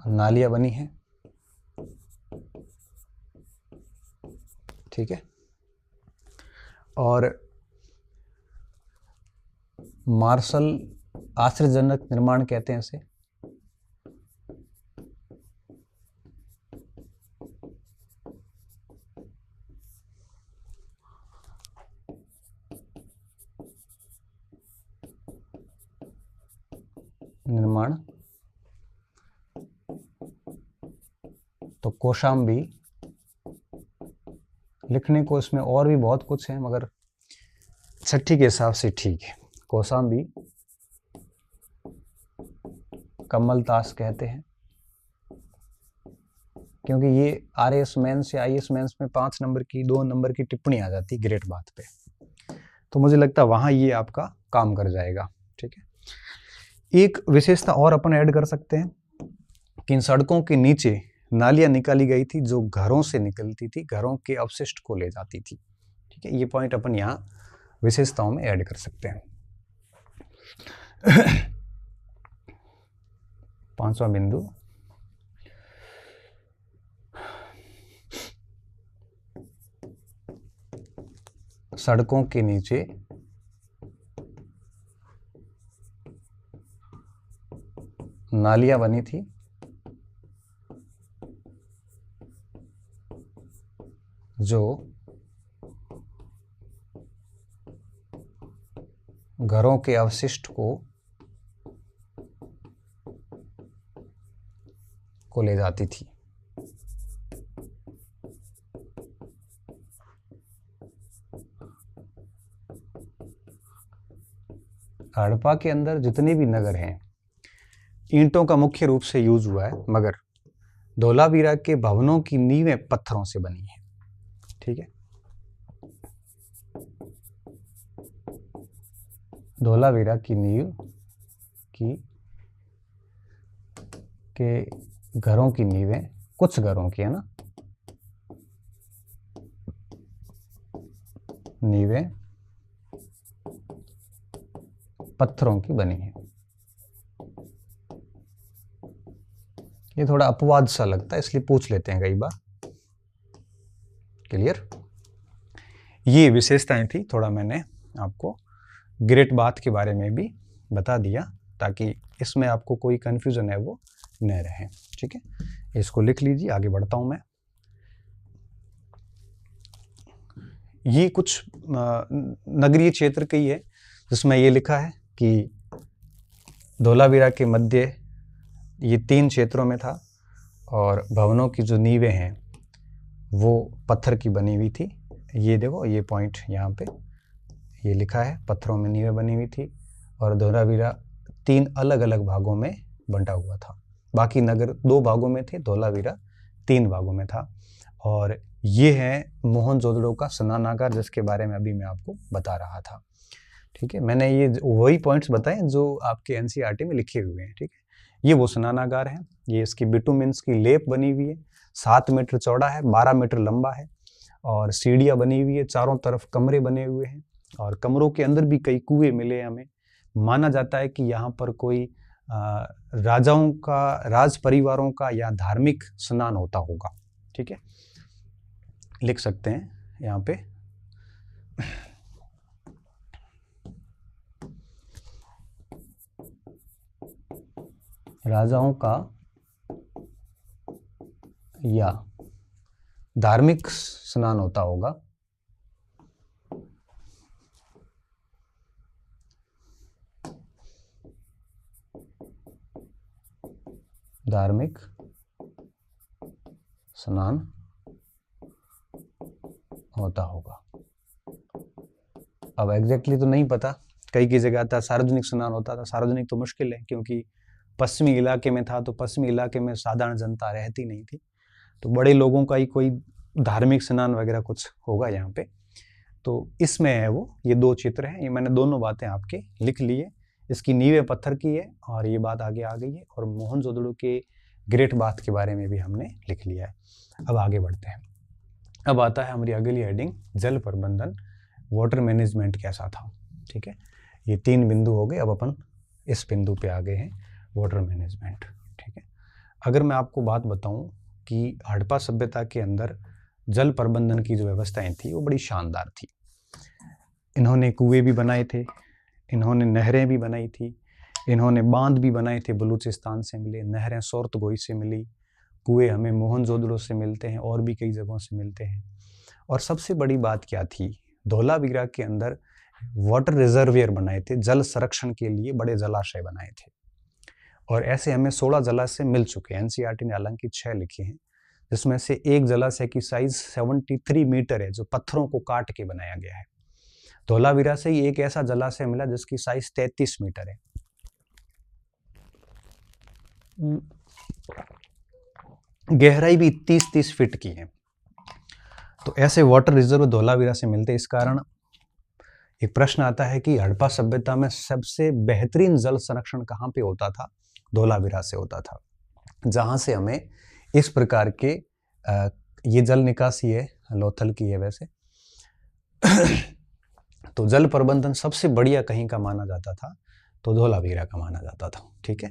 नालियां बनी हैं। ठीक है, और मार्शल आश्चर्यजनक निर्माण कहते हैं इसे। निर्माण तो कौशाम्बी, लिखने को इसमें और भी बहुत कुछ है, मगर छठी के हिसाब से ठीक है। कौशाम्बी कमल ताश कहते हैं, क्योंकि ये आरएस मेंस या आईएएस मेंस में 5 नंबर की 2 नंबर की टिप्पणी आ जाती ग्रेट बात पे, तो मुझे लगता है वहां ये आपका काम कर जाएगा। ठीक है, एक विशेषता और अपन ऐड कर सकते हैं कि इन सड़कों के नीचे नालियां निकाली गई थी जो घरों से निकलती थी, घरों के अवशिष्ट को ले जाती थी। ठीक है, ये पॉइंट अपन यहाँ विशेषताओं में ऐड कर सकते हैं। 5वां बिंदु, सड़कों के नीचे नालियां बनी थी जो घरों के अवशिष्ट को ले जाती थी। हड़प्पा के अंदर जितने भी नगर हैं, ईंटों का मुख्य रूप से यूज हुआ है, मगर धोलावीरा के भवनों की नींवें पत्थरों से बनी है। ठीक है, धोलावीरा की नींव के घरों की नींवें, कुछ घरों की है ना, नींवें पत्थरों की बनी है। ये थोड़ा अपवाद सा लगता है, इसलिए पूछ लेते हैं कई बार। क्लियर? ये विशेषताएं थी, थोड़ा मैंने आपको ग्रेट बाथ के बारे में भी बता दिया ताकि इसमें आपको कोई कंफ्यूजन है वो न रहे। ठीक है, इसको लिख लीजिए, आगे बढ़ता हूं मैं। ये कुछ नगरीय क्षेत्र की है जिसमें ये लिखा है कि धोलावीरा के मध्य ये 3 क्षेत्रों में था और भवनों की जो नींवें हैं वो पत्थर की बनी हुई थी। ये देखो, ये पॉइंट यहाँ पे ये लिखा है, पत्थरों में नींवें बनी हुई थी और धोलावीरा 3 अलग अलग भागों में बंटा हुआ था। बाकी नगर 2 भागों में थे, धोलावीरा 3 भागों में था। और ये है मोहनजोदड़ो का स्नानागार, जिसके बारे में अभी मैं आपको बता रहा था। ठीक है, मैंने ये वही पॉइंट्स बताए जो आपके एनसीईआरटी में लिखे हुए हैं। ठीक है, ये वो स्नानागार है। ये इसकी बिटुमिन्स की लेप बनी हुई है, 7 मीटर चौड़ा है, 12 मीटर लंबा है और सीढ़ियाँ बनी हुई है, चारों तरफ कमरे बने हुए हैं और कमरों के अंदर भी कई कुएं मिले हमें। माना जाता है कि यहाँ पर कोई राजाओं का, राज परिवारों का या धार्मिक स्नान होता होगा। ठीक है, लिख सकते हैं यहाँ पे। राजाओं का या धार्मिक स्नान होता होगा। धार्मिक स्नान होता होगा। अब एग्जैक्टली तो नहीं पता, कई जगह था सार्वजनिक स्नान होता था। सार्वजनिक तो मुश्किल है क्योंकि पश्चिमी इलाके में था, तो पश्चिमी इलाके में साधारण जनता रहती नहीं थी, तो बड़े लोगों का ही कोई धार्मिक स्नान वगैरह कुछ होगा यहाँ पे। तो इसमें है वो, ये 2 चित्र हैं। ये मैंने दोनों बातें आपके लिख ली है। इसकी नींवें पत्थर की है और ये बात आगे आ गई है। और मोहनजोदड़ो के ग्रेट बाथ के बारे में भी हमने लिख लिया है। अब आगे बढ़ते हैं। अब आता है हमारी अगली हेडिंग, जल प्रबंधन, वाटर मैनेजमेंट कैसा था। ठीक है, ये 3 बिंदु हो गए। अब अपन इस बिंदु पे आ गए हैं, वाटर मैनेजमेंट। ठीक है, अगर मैं आपको बात बताऊं कि हड़प्पा सभ्यता के अंदर जल प्रबंधन की जो व्यवस्थाएं थी वो बड़ी शानदार थी। इन्होंने कुएं भी बनाए थे, इन्होंने नहरें भी बनाई थी, इन्होंने बांध भी बनाए थे, बलूचिस्तान से मिले, नहरें सोरतगोई से मिली, कुएं हमें मोहनजोदड़ो से मिलते हैं और भी कई जगहों से मिलते हैं। और सबसे बड़ी बात क्या थी, धोलावीरा के अंदर वाटर रिजर्वियर बनाए थे, जल संरक्षण के लिए बड़े जलाशय बनाए थे। और ऐसे हमें 16 जलाशय मिल चुके हैं। एनसीईआरटी ने हालांकि 6 लिखे हैं, जिसमें से एक जलाशय की साइज 73 मीटर है, जो पत्थरों को काट के बनाया गया है। धोलावीरा से ही एक ऐसा जलाशय मिला जिसकी साइज 33 मीटर है। गहराई भी 30-30 फीट की है। तो ऐसे वाटर रिजर्व धोलावीरा से मिलते हैं। इस कारण एक प्रश्न आता है कि हड़प्पा सभ्यता में सबसे बेहतरीन जल संरक्षण कहाँ पे होता था? धोलावीरा से होता था, जहां से हमें इस प्रकार के ये जल निकासी है, लोथल की है वैसे तो जल प्रबंधन सबसे बढ़िया कहीं का माना जाता था तो धोलावीरा का माना जाता था। ठीक है,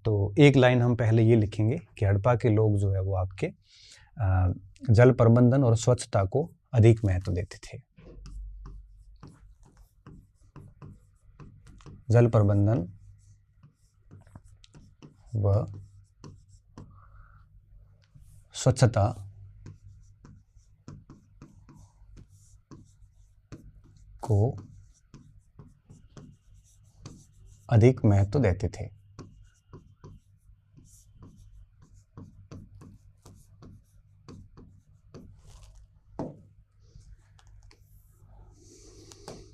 तो एक लाइन हम पहले ये लिखेंगे कि हड़प्पा के लोग जो है वो आपके जल प्रबंधन और स्वच्छता को अधिक महत्व देते थे। जल प्रबंधन व स्वच्छता को अधिक महत्व देते थे।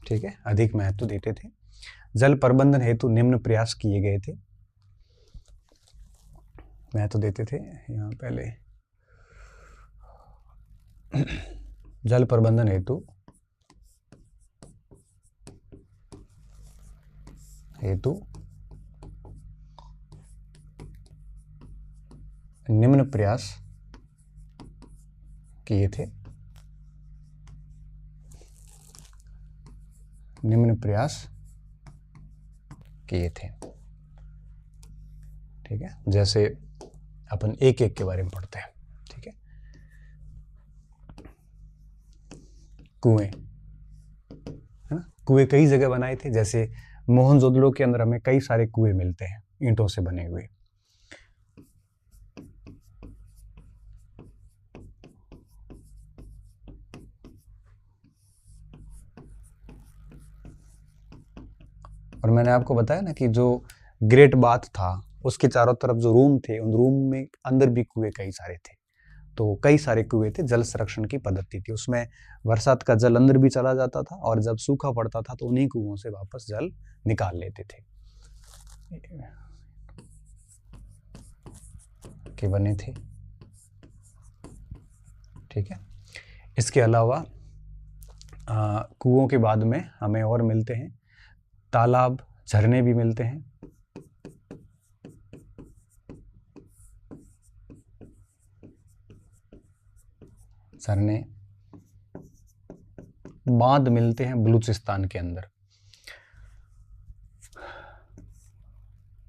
ठीक है, अधिक महत्व देते थे। जल प्रबंधन हेतु निम्न प्रयास किए गए थे। महत्व देते थे यहाँ पहले जल प्रबंधन हेतु निम्न प्रयास किए थे। ठीक है, जैसे अपन एक एक के बारे में पढ़ते हैं। ठीक है, कुएं, है ना, कुएं कई जगह बनाए थे। जैसे मोहनजोदड़ो के अंदर हमें कई सारे कुएं मिलते हैं ईंटों से बने हुए। और मैंने आपको बताया ना कि जो ग्रेट बाथ था उसके चारों तरफ जो रूम थे, उन रूम में अंदर भी कुएं कई सारे थे। तो कई सारे कुएं थे। जल संरक्षण की पद्धति थी, उसमें बरसात का जल अंदर भी चला जाता था और जब सूखा पड़ता था तो उन्हीं कुओं से वापस जल निकाल लेते थे के बने थे। ठीक है, इसके अलावा कुओं के बाद में हमें और मिलते हैं तालाब, झरने भी मिलते हैं। झरने, बांध मिलते हैं बलूचिस्तान के अंदर।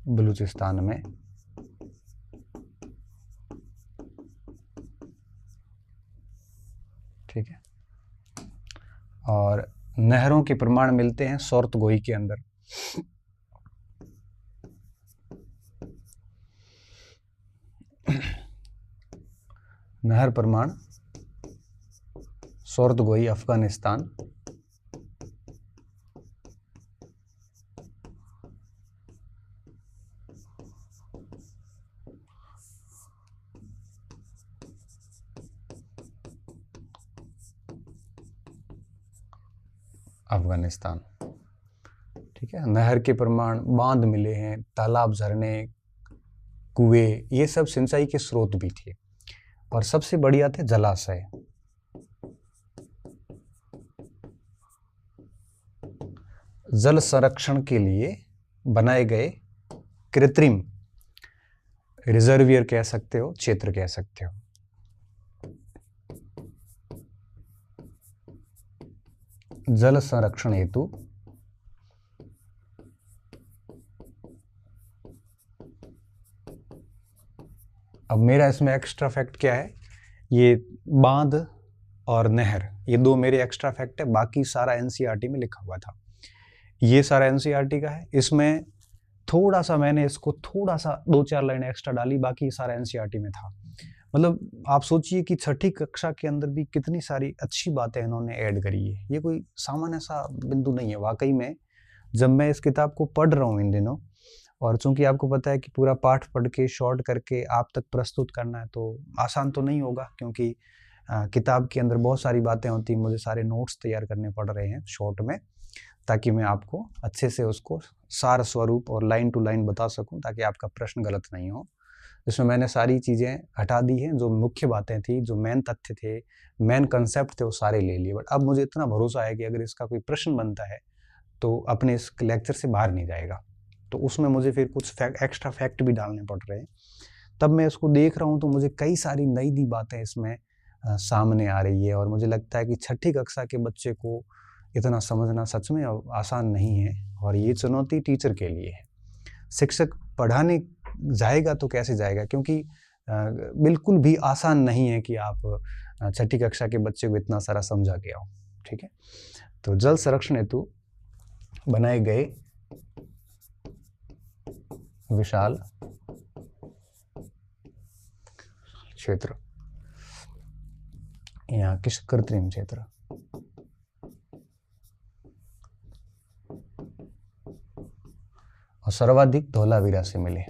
बलूचिस्तान में ठीक है, और नहरों के प्रमाण मिलते हैं सोर्तगोई के अंदर। नहर प्रमाण सोर्तगोई, अफगानिस्तान। अफगानिस्तान। ठीक है, नहर के प्रमाण, बांध मिले हैं, तालाब, झरने, कुएं, ये सब सिंचाई के स्रोत भी थे। और सबसे बढ़िया थे जलाशय। जल संरक्षण के लिए बनाए गए कृत्रिम रिजर्वियर कह सकते हो, क्षेत्र कह सकते हो। जल संरक्षण हेतु अब मेरा इसमें एक्स्ट्रा फैक्ट क्या है, ये बांध और नहर, ये दो मेरे एक्स्ट्रा फैक्ट है। बाकी सारा एनसीईआरटी में लिखा हुआ था। ये सारा एनसीईआरटी का है। इसमें थोड़ा सा मैंने इसको थोड़ा सा 2-4 लाइन एक्स्ट्रा डाली, बाकी सारा एनसीईआरटी में था। मतलब आप सोचिए कि छठी कक्षा के अंदर भी कितनी सारी अच्छी बातें इन्होंने ऐड करी है। ये कोई सामान्य सा बिंदु नहीं है। वाकई में जब मैं इस किताब को पढ़ रहा हूँ इन दिनों, और चूंकि आपको पता है कि पूरा पाठ पढ़ के शॉर्ट करके आप तक प्रस्तुत करना है तो आसान तो नहीं होगा, क्योंकि किताब के अंदर बहुत सारी बातें होती हैं। मुझे सारे नोट्स तैयार करने पड़ रहे हैं शॉर्ट में, ताकि मैं आपको अच्छे से उसको सार स्वरूप और लाइन टू लाइन बता सकूं, ताकि आपका प्रश्न गलत नहीं हो। इसमें मैंने सारी चीज़ें हटा दी हैं, जो मुख्य बातें थी, जो मेन तथ्य थे, मेन कंसेप्ट थे, वो सारे ले लिए। बट अब मुझे इतना भरोसा है कि अगर इसका कोई प्रश्न बनता है तो अपने इस लेक्चर से बाहर नहीं जाएगा। तो उसमें मुझे फिर कुछ एक्स्ट्रा फैक्ट भी डालने पड़ रहे हैं। तब मैं इसको देख रहा हूँ तो मुझे कई सारी नई बातें इसमें सामने आ रही है। और मुझे लगता है कि छठी कक्षा के बच्चे को इतना समझना सच में आसान नहीं है, और ये चुनौती टीचर के लिए है। शिक्षक पढ़ाने जाएगा तो कैसे जाएगा, क्योंकि बिल्कुल भी आसान नहीं है कि आप छठी कक्षा के बच्चे को इतना सारा समझा के आओ। ठीक है, तो जल संरक्षण हेतु बनाए गए विशाल क्षेत्र, यहाँ किस कृत्रिम क्षेत्र, और सर्वाधिक धोलावीरा से मिले।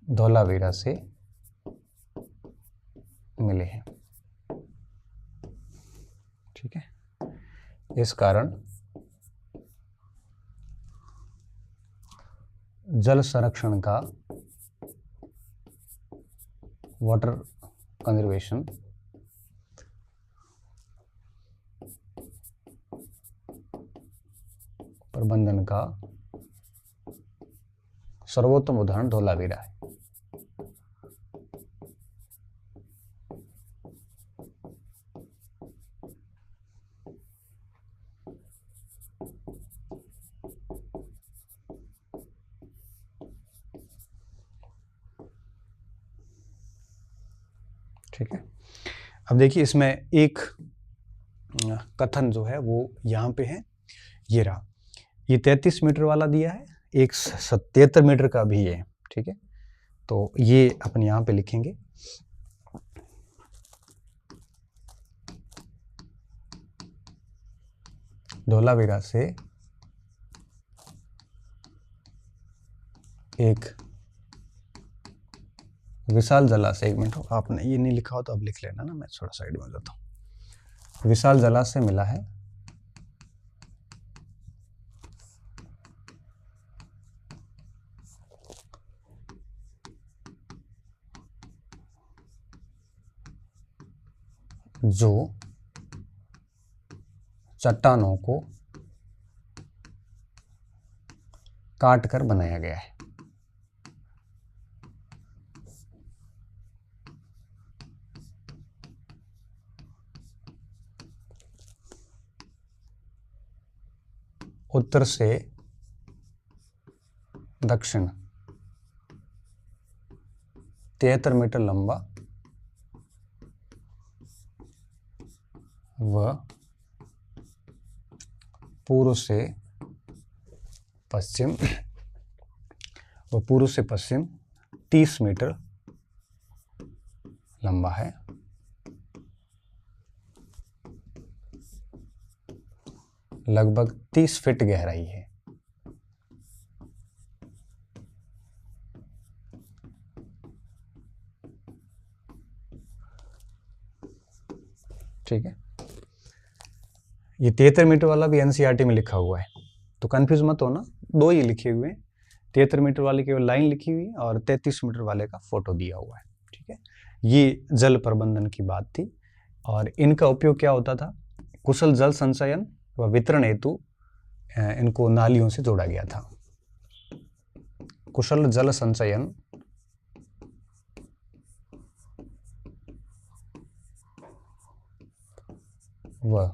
धोलावीरा से मिले हैं, ठीक है। इस कारण जल संरक्षण का, वाटर कंजर्वेशन प्रबंधन का सर्वोत्तम उदाहरण धोलावीरा है। ठीक है। अब देखिए इसमें एक कथन जो है वो यहाँ पे है, ये रहा, ये 33 मीटर वाला दिया है, एक 77 मीटर का भी है, ठीक है। तो ये अपन यहाँ पे लिखेंगे, धोलावीरा से एक विशाल जलाशय, एक मिनट आपने ये नहीं लिखा हो तो अब लिख लेना ना, मैं थोड़ा साइड में हो जाता हूँ। विशाल जलाशय मिला है जो चट्टानों को काट कर बनाया गया है। उत्तर से दक्षिण 73 मीटर लंबा व पूर्व से पश्चिम 30 मीटर लंबा है। लगभग 30 फीट गहराई है। ठीक है। ये 73 मीटर वाला भी एनसीईआरटी में लिखा हुआ है, तो कंफ्यूज मत होना, दो ही लिखे हुए हैं, 73 मीटर वाले की लाइन लिखी हुई और 33 मीटर वाले का फोटो दिया हुआ है। ठीक है, ये जल प्रबंधन की बात थी और इनका उपयोग क्या होता था, कुशल जल संचयन व वितरण हेतु इनको नालियों से जोड़ा गया था। कुशल जल संचयन व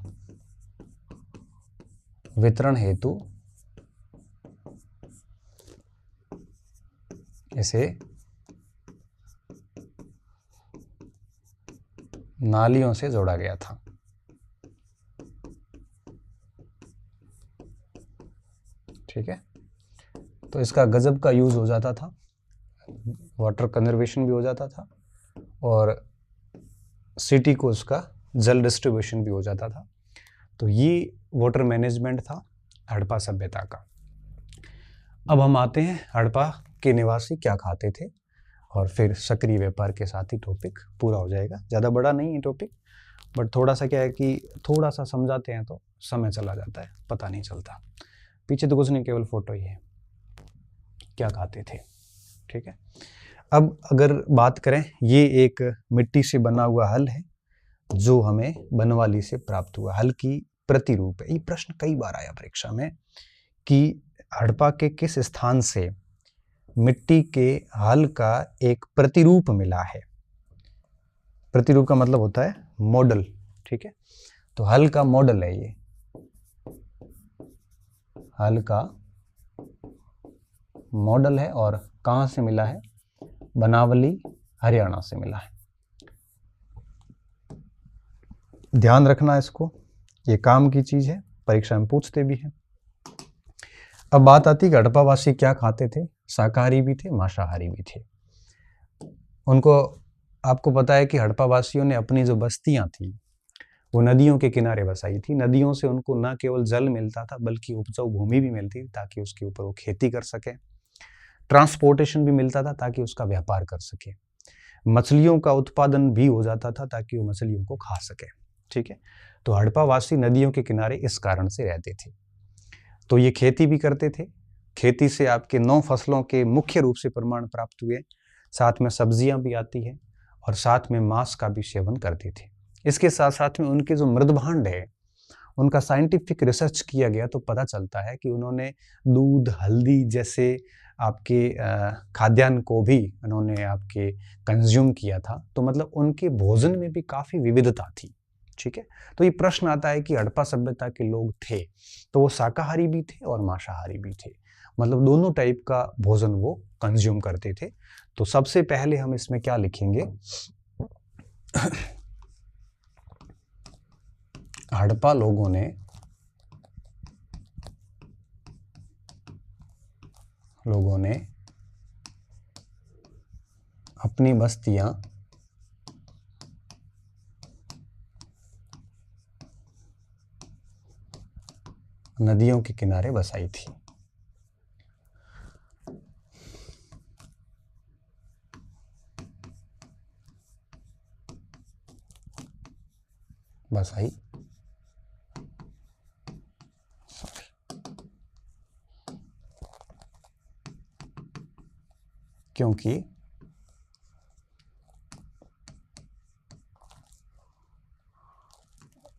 वितरण हेतु इसे नालियों से जोड़ा गया था। ठीक है, तो इसका गजब का यूज हो जाता था, वाटर कंजर्वेशन भी हो जाता था और सिटी को उसका जल डिस्ट्रीब्यूशन भी हो जाता था। तो ये वाटर मैनेजमेंट था हड़प्पा सभ्यता का। अब हम आते हैं हड़प्पा के निवासी क्या खाते थे और फिर सक्रिय व्यापार के साथ ही टॉपिक पूरा हो जाएगा। ज़्यादा बड़ा नहीं है टॉपिक, बट थोड़ा सा क्या है कि थोड़ा सा समझाते हैं तो समय चला जाता है, पता नहीं चलता। पीछे तो कुछ नहीं, केवल फोटो ही है, क्या खाते थे। ठीक है, अब अगर बात करें, ये एक मिट्टी से बना हुआ हल है जो हमें बनवाली से प्राप्त हुआ, हल की प्रतिरूप है। ये प्रश्न कई बार आया परीक्षा में कि हड़प्पा के किस स्थान से मिट्टी के हल का एक प्रतिरूप मिला है। प्रतिरूप का मतलब होता है मॉडल। ठीक है, तो हल का मॉडल है ये, हल का मॉडल है और कहाँ से मिला है, बनावली हरियाणा से मिला है। ध्यान रखना इसको, ये काम की चीज है, परीक्षा में पूछते भी हैं। अब बात आती कि हड़प्पावासी क्या खाते थे, शाकाहारी भी थे, मांसाहारी भी थे। उनको, आपको पता है कि हड़प्पावासियों ने अपनी जो बस्तियां थी वो नदियों के किनारे बसाई थी। नदियों से उनको न केवल जल मिलता था बल्कि उपजाऊ भूमि भी मिलती थी ताकि उसके ऊपर वो खेती कर सके, ट्रांसपोर्टेशन भी मिलता था ताकि उसका व्यापार कर सके, मछलियों का उत्पादन भी हो जाता था ताकि वो मछलियों को खा सके। ठीक है, तो हड़प्पावासी नदियों के किनारे इस कारण से रहते थे। तो ये खेती भी करते थे, खेती से आपके 9 फसलों के मुख्य रूप से प्रमाण प्राप्त हुए, साथ में सब्जियां भी आती है और साथ में मांस का भी सेवन करते थे। इसके साथ साथ में उनके जो मृदभांड है उनका साइंटिफिक रिसर्च किया गया तो पता चलता है कि उन्होंने दूध, हल्दी जैसे आपके खाद्यान्न को भी उन्होंने आपके कंज्यूम किया था। तो मतलब उनके भोजन में भी काफ़ी विविधता थी। ठीक है, तो ये प्रश्न आता है कि हड़प्पा सभ्यता के लोग थे तो वो शाकाहारी भी थे और मांसाहारी भी थे, मतलब दोनों टाइप का भोजन वो कंज्यूम करते थे। तो सबसे पहले हम इसमें क्या लिखेंगे, हड़प्पा लोगों ने अपनी बस्तियां नदियों के किनारे बसाई थी। बसाई क्योंकि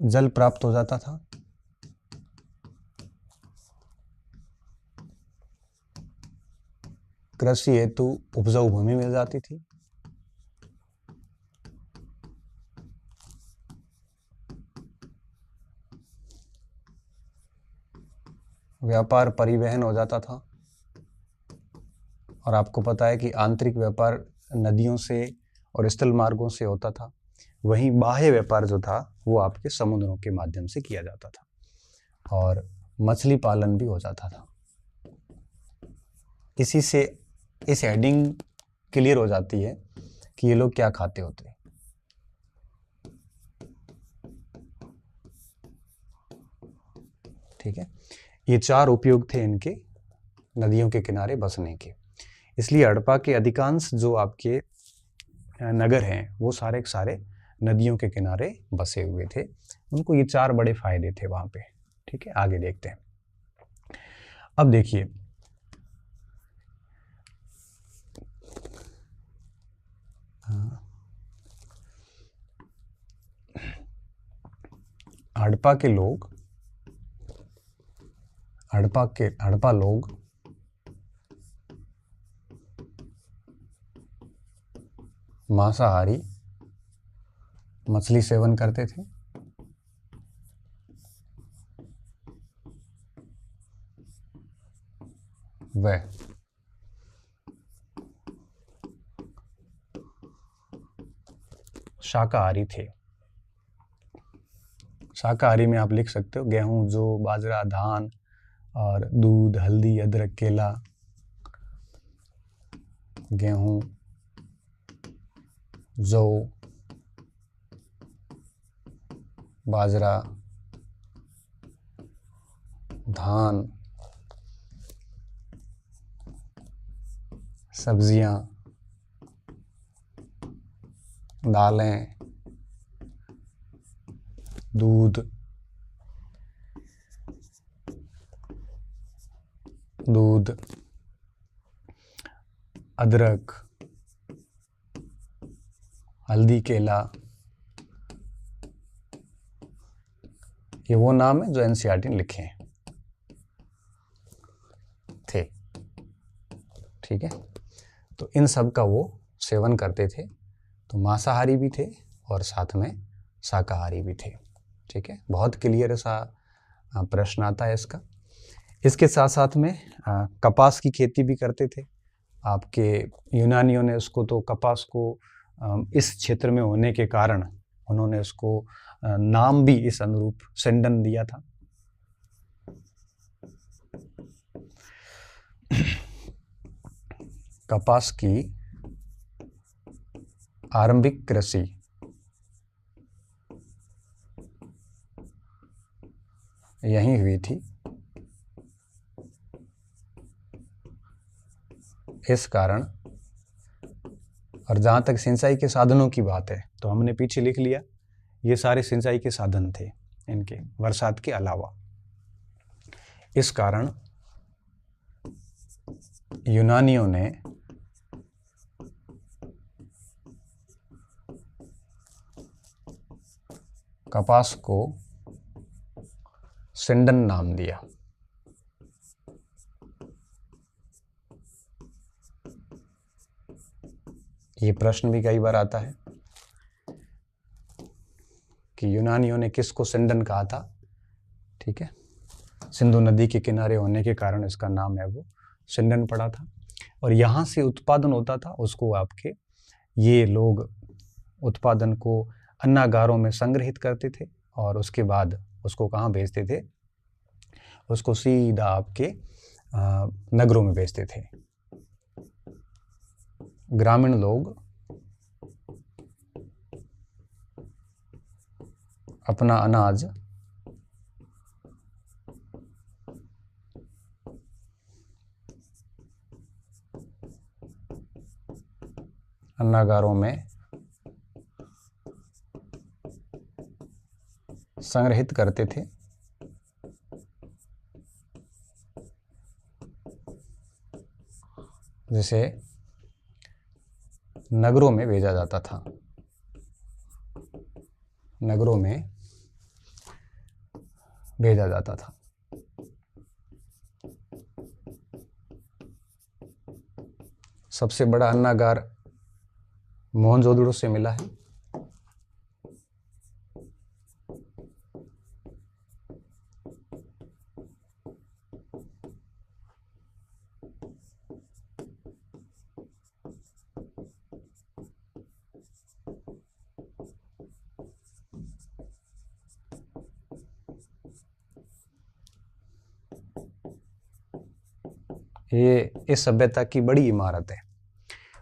जल प्राप्त हो जाता था, कृषि हेतु उपजाऊ भूमि मिल जाती थी, व्यापार परिवहन हो जाता था, और आपको पता है कि आंतरिक व्यापार नदियों से और स्थल मार्गों से होता था, वहीं बाह्य व्यापार जो था वो आपके समुद्रों के माध्यम से किया जाता था, और मछली पालन भी हो जाता था। इसी से इस हेडिंग क्लियर हो जाती है कि ये लोग क्या खाते होते। ठीक है, ये 4 उपयोग थे इनके नदियों के किनारे बसने के। इसलिए हड़प्पा के अधिकांश जो आपके नगर हैं वो सारे के सारे नदियों के किनारे बसे हुए थे। उनको ये 4 बड़े फायदे थे वहां पे। ठीक है, आगे देखते हैं। अब देखिए, हड़प्पा लोग मांसाहारी मछली सेवन करते थे, वह शाकाहारी थे। शाकाहारी में आप लिख सकते हो गेहूं, जौ, बाजरा, धान और दूध, हल्दी, अदरक, केला। गेहूं, जौ, बाजरा, धान, सब्जियां, दालें, दूध, अदरक, हल्दी, केला, ये वो नाम है जो एनसीईआरटी ने लिखे थे। ठीक है, तो इन सब का वो सेवन करते थे। तो मांसाहारी भी थे और साथ में शाकाहारी भी थे। ठीक है, बहुत क्लियर ऐसा प्रश्न आता है इसका। इसके साथ साथ में कपास की खेती भी करते थे, आपके यूनानियों ने उसको तो कपास को इस क्षेत्र में होने के कारण उन्होंने उसको नाम भी इस अनुरूप सिंडन दिया था। कपास की आरंभिक कृषि यहीं हुई थी। इस कारण, और जहाँ तक सिंचाई के साधनों की बात है तो हमने पीछे लिख लिया, ये सारे सिंचाई के साधन थे इनके, बरसात के अलावा। इस कारण यूनानियों ने कपास को सिंडन नाम दिया। ये प्रश्न भी कई बार आता है कि यूनानियों ने किसको सिंडन कहा था। ठीक है, सिंधु नदी के किनारे होने के कारण इसका नाम है वो सिंडन पड़ा था। और यहाँ से उत्पादन होता था, उसको आपके ये लोग उत्पादन को अन्नागारों में संग्रहित करते थे और उसके बाद उसको कहाँ भेजते थे, उसको सीधा आपके नगरों में भेजते थे। ग्रामीण लोग अपना अनाज अन्नागारों में संग्रहित करते थे, जिसे नगरों में भेजा जाता था। नगरों में भेजा जाता था। सबसे बड़ा अन्नागार मोहनजोदड़ो से मिला है। ये इस सभ्यता की बड़ी इमारत है।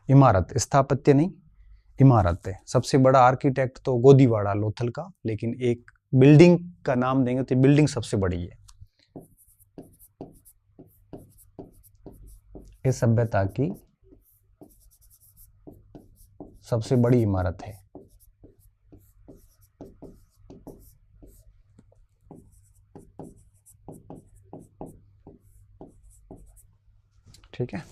इमारत, स्थापत्य नहीं, इमारत है। सबसे बड़ा आर्किटेक्ट तो गोदीवाड़ा लोथल का, लेकिन एक बिल्डिंग का नाम देंगे तो बिल्डिंग सबसे बड़ी है। इस सभ्यता की सबसे बड़ी इमारत है। ठीक है,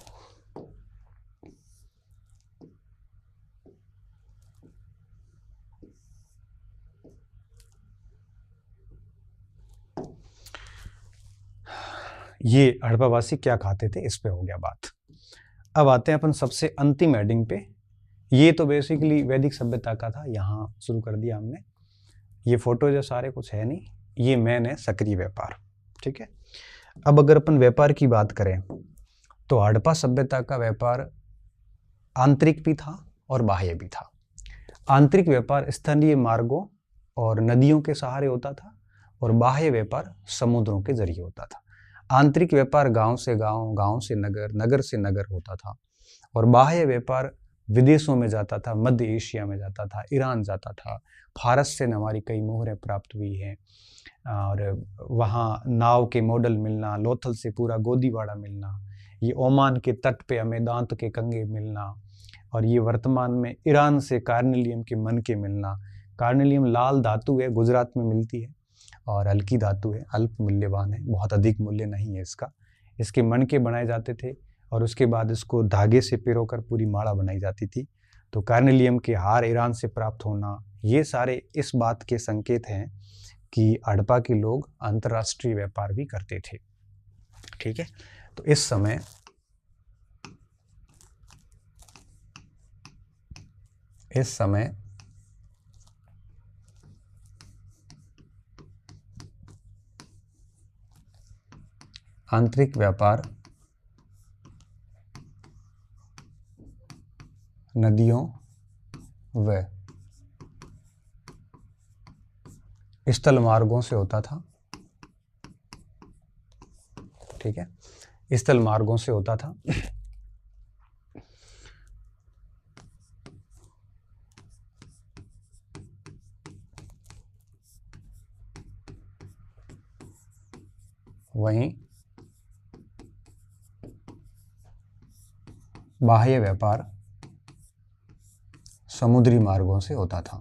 ये हड़प्पावासी क्या खाते थे इस पे हो गया बात। अब आते हैं अपन सबसे अंतिम हेडिंग पे। ये तो बेसिकली वैदिक सभ्यता का था, यहाँ शुरू कर दिया हमने। ये फोटो जो सारे कुछ है नहीं, ये मेन है सक्रिय व्यापार। ठीक है, अब अगर अपन व्यापार की बात करें तो हड़प्पा सभ्यता का व्यापार आंतरिक भी था और बाह्य भी था। आंतरिक व्यापार स्थानीय मार्गों और नदियों के सहारे होता था और बाह्य व्यापार समुद्रों के जरिए होता था। आंतरिक व्यापार गांव से गांव, गांव से नगर, नगर से नगर होता था और बाह्य व्यापार विदेशों में जाता था, मध्य एशिया में जाता था, ईरान जाता था। फारस से हमारी कई मोहरें प्राप्त हुई हैं और वहाँ नाव के मॉडल मिलना, लोथल से पूरा गोदीवाड़ा मिलना, ये ओमान के तट पे हमें दांत के कंगे मिलना, और ये वर्तमान में ईरान से कार्नेलियम के मन के मिलना। कार्नेलियम लाल धातु है, गुजरात में मिलती है और हल्की धातु है, अल्प मूल्यवान है, बहुत अधिक मूल्य नहीं है इसका। इसके मन के बनाए जाते थे और उसके बाद इसको धागे से पिरोकर पूरी माला बनाई जाती थी। तो कार्नेलियम के हार ईरान से प्राप्त होना, ये सारे इस बात के संकेत हैं कि हड़प्पा के लोग अंतर्राष्ट्रीय व्यापार भी करते थे। ठीक है, तो इस समय आंतरिक व्यापार नदियों व स्थल मार्गों से होता था। ठीक है, स्थल मार्गों से होता था। वहीं बाह्य व्यापार समुद्री मार्गों से होता था।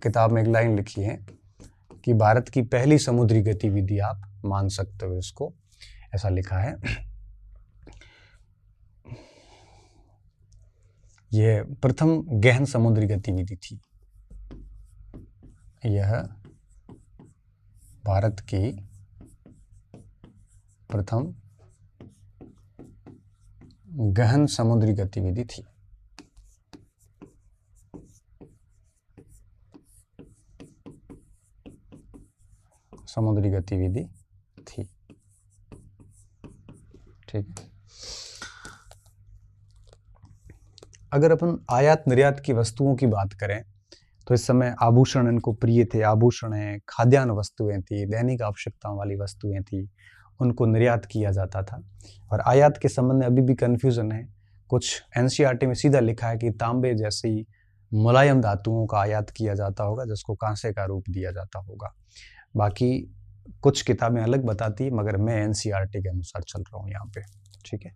किताब में एक लाइन लिखी है कि भारत की पहली समुद्री गतिविधि, आप मान सकते हो इसको, ऐसा लिखा है। यह प्रथम गहन समुद्री गतिविधि थी। यह भारत की प्रथम गहन समुद्री गतिविधि थी। समुद्री गतिविधि थी। ठीक है। अगर अपन आयात निर्यात की वस्तुओं की बात करें तो इस समय आभूषण इनको प्रिय थे। आभूषण है, खाद्यान्न वस्तुएं थी, दैनिक आवश्यकताओं वाली वस्तुएं थी, उनको निर्यात किया जाता था। और आयात के संबंध में अभी भी कन्फ्यूजन है। कुछ एनसीईआरटी में सीधा लिखा है कि तांबे जैसी मुलायम धातुओं का आयात किया जाता होगा, जिसको कांसे का रूप दिया जाता होगा। बाकी कुछ किताबें अलग बताती है, मगर मैं एनसीईआरटी के अनुसार चल रहा हूँ यहाँ पे। ठीक है।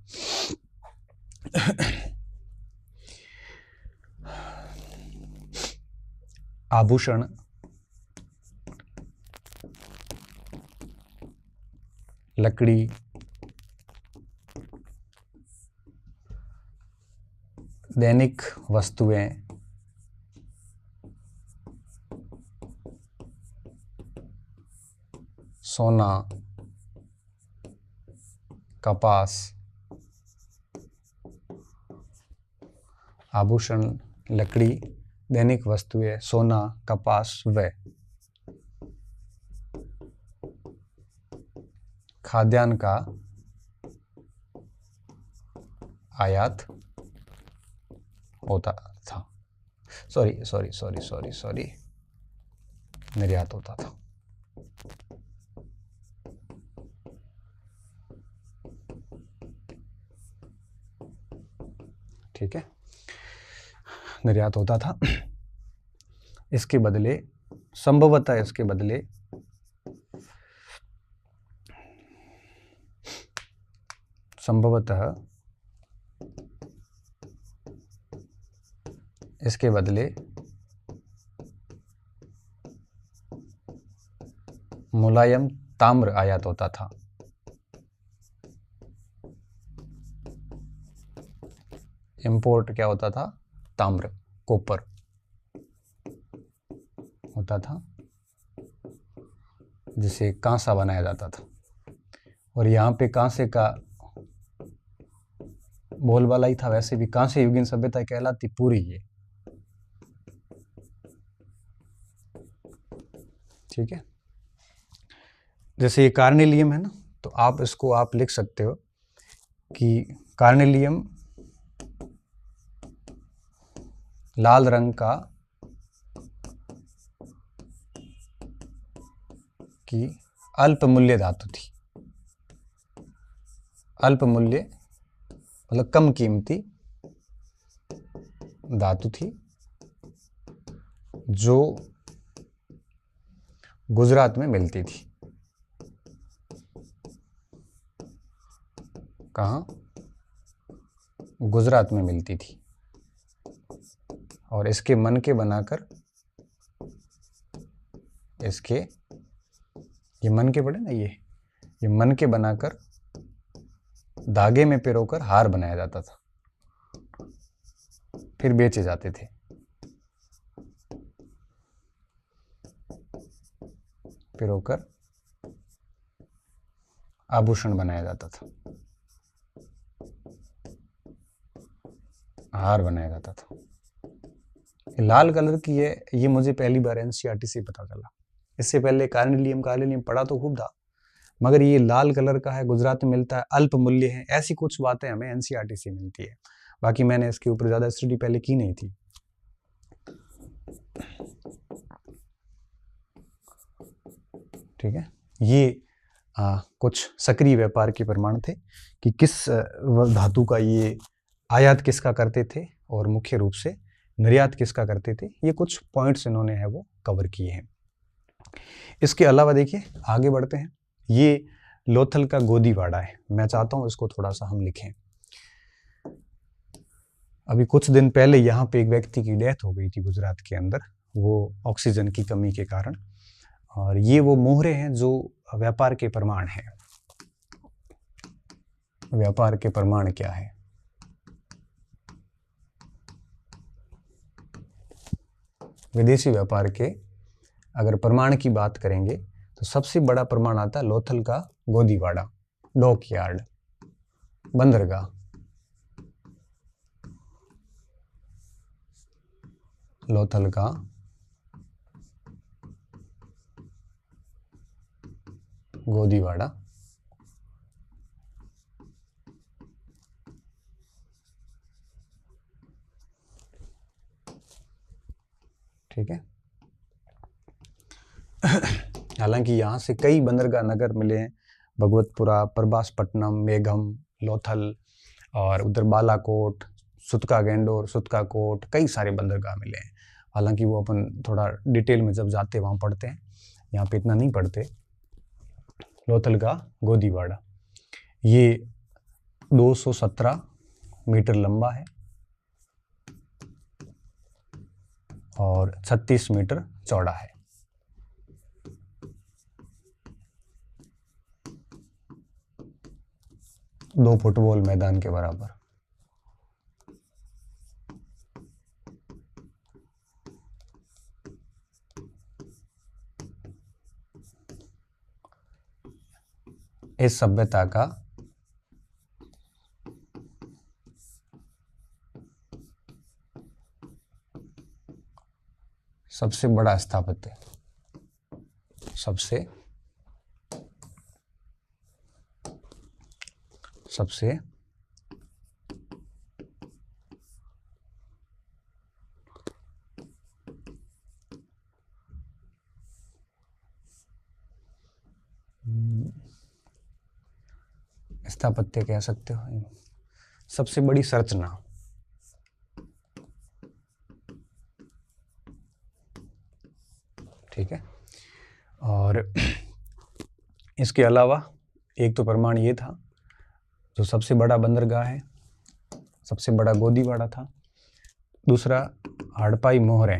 आभूषण, लकड़ी, दैनिक वस्तुएं, सोना, कपास, आभूषण, लकड़ी, दैनिक वस्तुएं, सोना, कपास व खाद्यान्न का आयात होता था। सॉरी, निर्यात होता था। ठीक है, निर्यात होता था। इसके बदले संभवतः इसके बदले मुलायम ताम्र आयात होता था। इंपोर्ट क्या होता था? ताम्र, कॉपर होता था, जिसे कांसा बनाया जाता था। और यहाँ पे कांसे का बोलबाला ही था। वैसे भी कांस्य युगीन सभ्यता कहलाती पूरी ये। ठीक है, जैसे ये कार्नेलियम है ना, तो आप इसको आप लिख सकते हो कि कार्नेलियम लाल रंग का की अल्प मूल्य धातु थी। अल्प मूल्य मतलब कम कीमती धातु थी, जो गुजरात में मिलती थी। कहाँ? गुजरात में मिलती थी। और इसके मन के बनाकर, ये मन के पड़े ना, ये मन के बनाकर धागे में पिरोकर हार बनाया जाता था, फिर बेचे जाते थे। पिरोकर आभूषण बनाया जाता था, हार बनाया जाता था। लाल कलर की ये मुझे पहली बार एनसीईआरटी से पता चला। इससे पहले कार्निलियम पढ़ा तो खूब था, मगर ये लाल कलर का है, गुजरात में मिलता है, अल्प मूल्य है, ऐसी कुछ बातें हमें एनसीईआरटी से मिलती है। बाकी मैंने इसके ऊपर ज़्यादा स्टडी पहले की नहीं थी। ठीक है, ये कुछ सक्रिय व्यापार के प्रमाण थे कि किस धातु का ये आयात किसका करते थे और मुख्य रूप से निर्यात किसका करते थे। ये कुछ पॉइंट्स इन्होंने है वो कवर किए हैं। इसके अलावा देखिए आगे बढ़ते हैं। ये लोथल का गोदीवाड़ा है, मैं चाहता हूँ इसको थोड़ा सा हम लिखें। अभी कुछ दिन पहले यहाँ पे एक व्यक्ति की डेथ हो गई थी गुजरात के अंदर, वो ऑक्सीजन की कमी के कारण। और ये वो मोहरे हैं जो व्यापार के प्रमाण हैं। व्यापार के प्रमाण क्या है? विदेशी व्यापार के अगर प्रमाण की बात करेंगे तो सबसे बड़ा प्रमाण आता है लोथल का गोदीवाड़ा, डॉकयार्ड, बंदरगाह। लोथल का गोदीवाड़ा, ठीक है। हालांकि यहाँ से कई बंदरगाह नगर मिले हैं, भगवतपुरा, प्रभासपट्टनम, मेघम, लोथल और उधर बालाकोट, सुतका गेंडोर, सुतका कोट, कई सारे बंदरगाह मिले हैं। हालांकि वो अपन थोड़ा डिटेल में जब जाते वहाँ पढ़ते हैं, यहाँ पे इतना नहीं पढ़ते। लोथल का गोदीवाड़ा ये 217 मीटर लंबा है और 36 मीटर चौड़ा है। दो फुटबॉल मैदान के बराबर। इस सभ्यता का सबसे बड़ा स्थापत्य, सबसे स्थापत्य कह सकते हो, सबसे बड़ी संरचना। ठीक है। और इसके अलावा एक तो प्रमाण ये था जो सबसे बड़ा बंदरगाह है, सबसे बड़ा गोदीवाड़ा था। दूसरा हड़पाई मोहरे,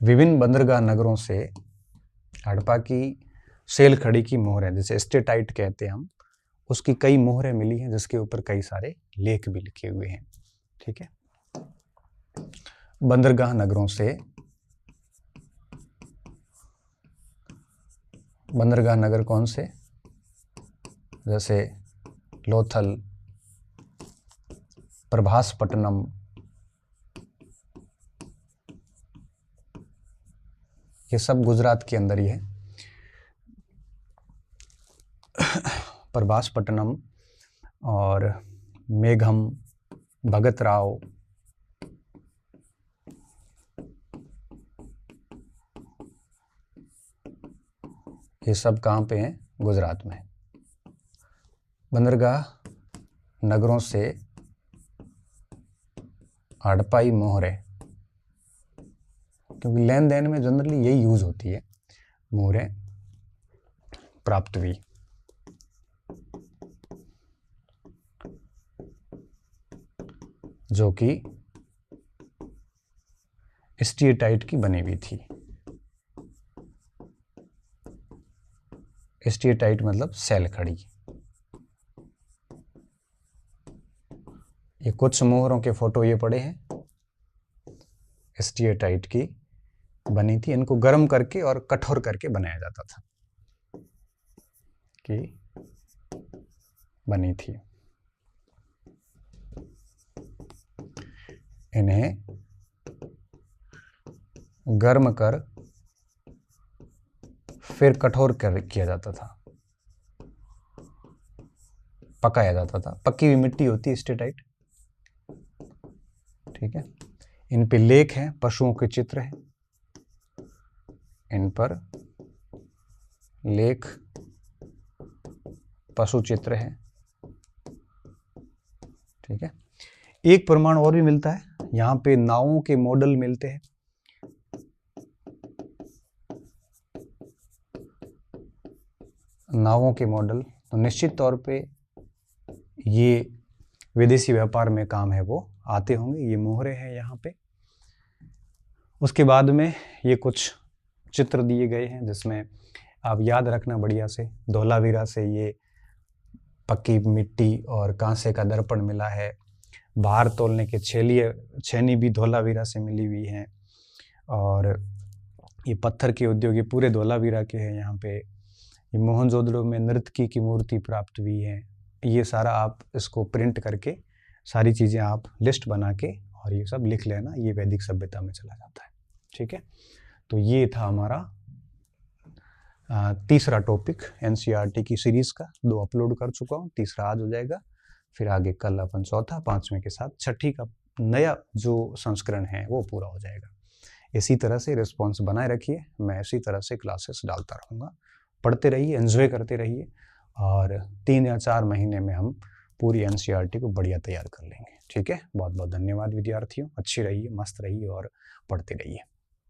विभिन्न बंदरगाह नगरों से हड़प्पा की सेल खड़ी की मोहरें, जैसे स्टेटाइट कहते हैं हम, उसकी कई मोहरें मिली हैं जिसके ऊपर कई सारे लेख भी लिखे हुए हैं। ठीक है। बंदरगाह नगरों से, बंदरगाह नगर कौन से? जैसे लोथल, प्रभासपट्टनम, ये सब गुजरात के अंदर ही है। प्रभासपट्टनम और मेघम, भगतराव, ये सब कहाँ पे हैं? गुजरात में। बंदरगाह नगरों से हड़पाई मोहरे, क्योंकि लेन देन में जनरली यही यूज होती है, मोहरें प्राप्त हुई। जो कि स्टीटाइट की बनी हुई थी। स्टीटाइट मतलब सेल खड़ी। ये कुछ मोहरों के फोटो ये पड़े हैं, स्टीटाइट की बनी थी। इनको गर्म करके और कठोर करके बनाया जाता था कि बनी थी। इन्हें गर्म कर फिर कठोर किया जाता था, पकाया जाता था। पकी हुई मिट्टी होती है स्टेटाइट, ठीक है। इन पे लेख हैं, पशुओं के चित्र हैं, इन पर लेख पशु चित्र है, ठीक है। एक प्रमाण और भी मिलता है, यहां पे नावों के मॉडल मिलते हैं। नावों के मॉडल तो निश्चित तौर पे ये विदेशी व्यापार में काम है वो आते होंगे। ये मोहरे हैं यहाँ पे। उसके बाद में ये कुछ चित्र दिए गए हैं जिसमें आप याद रखना बढ़िया से, धोलावीरा से ये पक्की मिट्टी और कांसे का दर्पण मिला है। भार तोलने के छेनी भी धोलावीरा से मिली हुई हैं। और ये पत्थर के उद्योग ये पूरे धोलावीरा के हैं। यहाँ पे ये मोहनजोदड़ो में नर्तकी की मूर्ति प्राप्त हुई है। ये सारा आप इसको प्रिंट करके सारी चीज़ें आप लिस्ट बना के और ये सब लिख लेना, ये वैदिक सभ्यता में चला जाता है, ठीक है। तो ये था हमारा तीसरा टॉपिक एनसीईआरटी की सीरीज का। 2 अपलोड कर चुका हूँ, तीसरा आज हो जाएगा। फिर आगे कल अपन चौथा, 5वें के साथ 6ठी का नया जो संस्करण है वो पूरा हो जाएगा। इसी तरह से रिस्पॉन्स बनाए रखिए, मैं इसी तरह से क्लासेस डालता रहूँगा। पढ़ते रहिए, एंजॉय करते रहिए और 3 या 4 महीने में हम पूरी एनसीईआरटी को बढ़िया तैयार कर लेंगे, ठीक है। बहुत बहुत धन्यवाद विद्यार्थियों, अच्छी रहिए, मस्त रहिए और पढ़ते रहिए।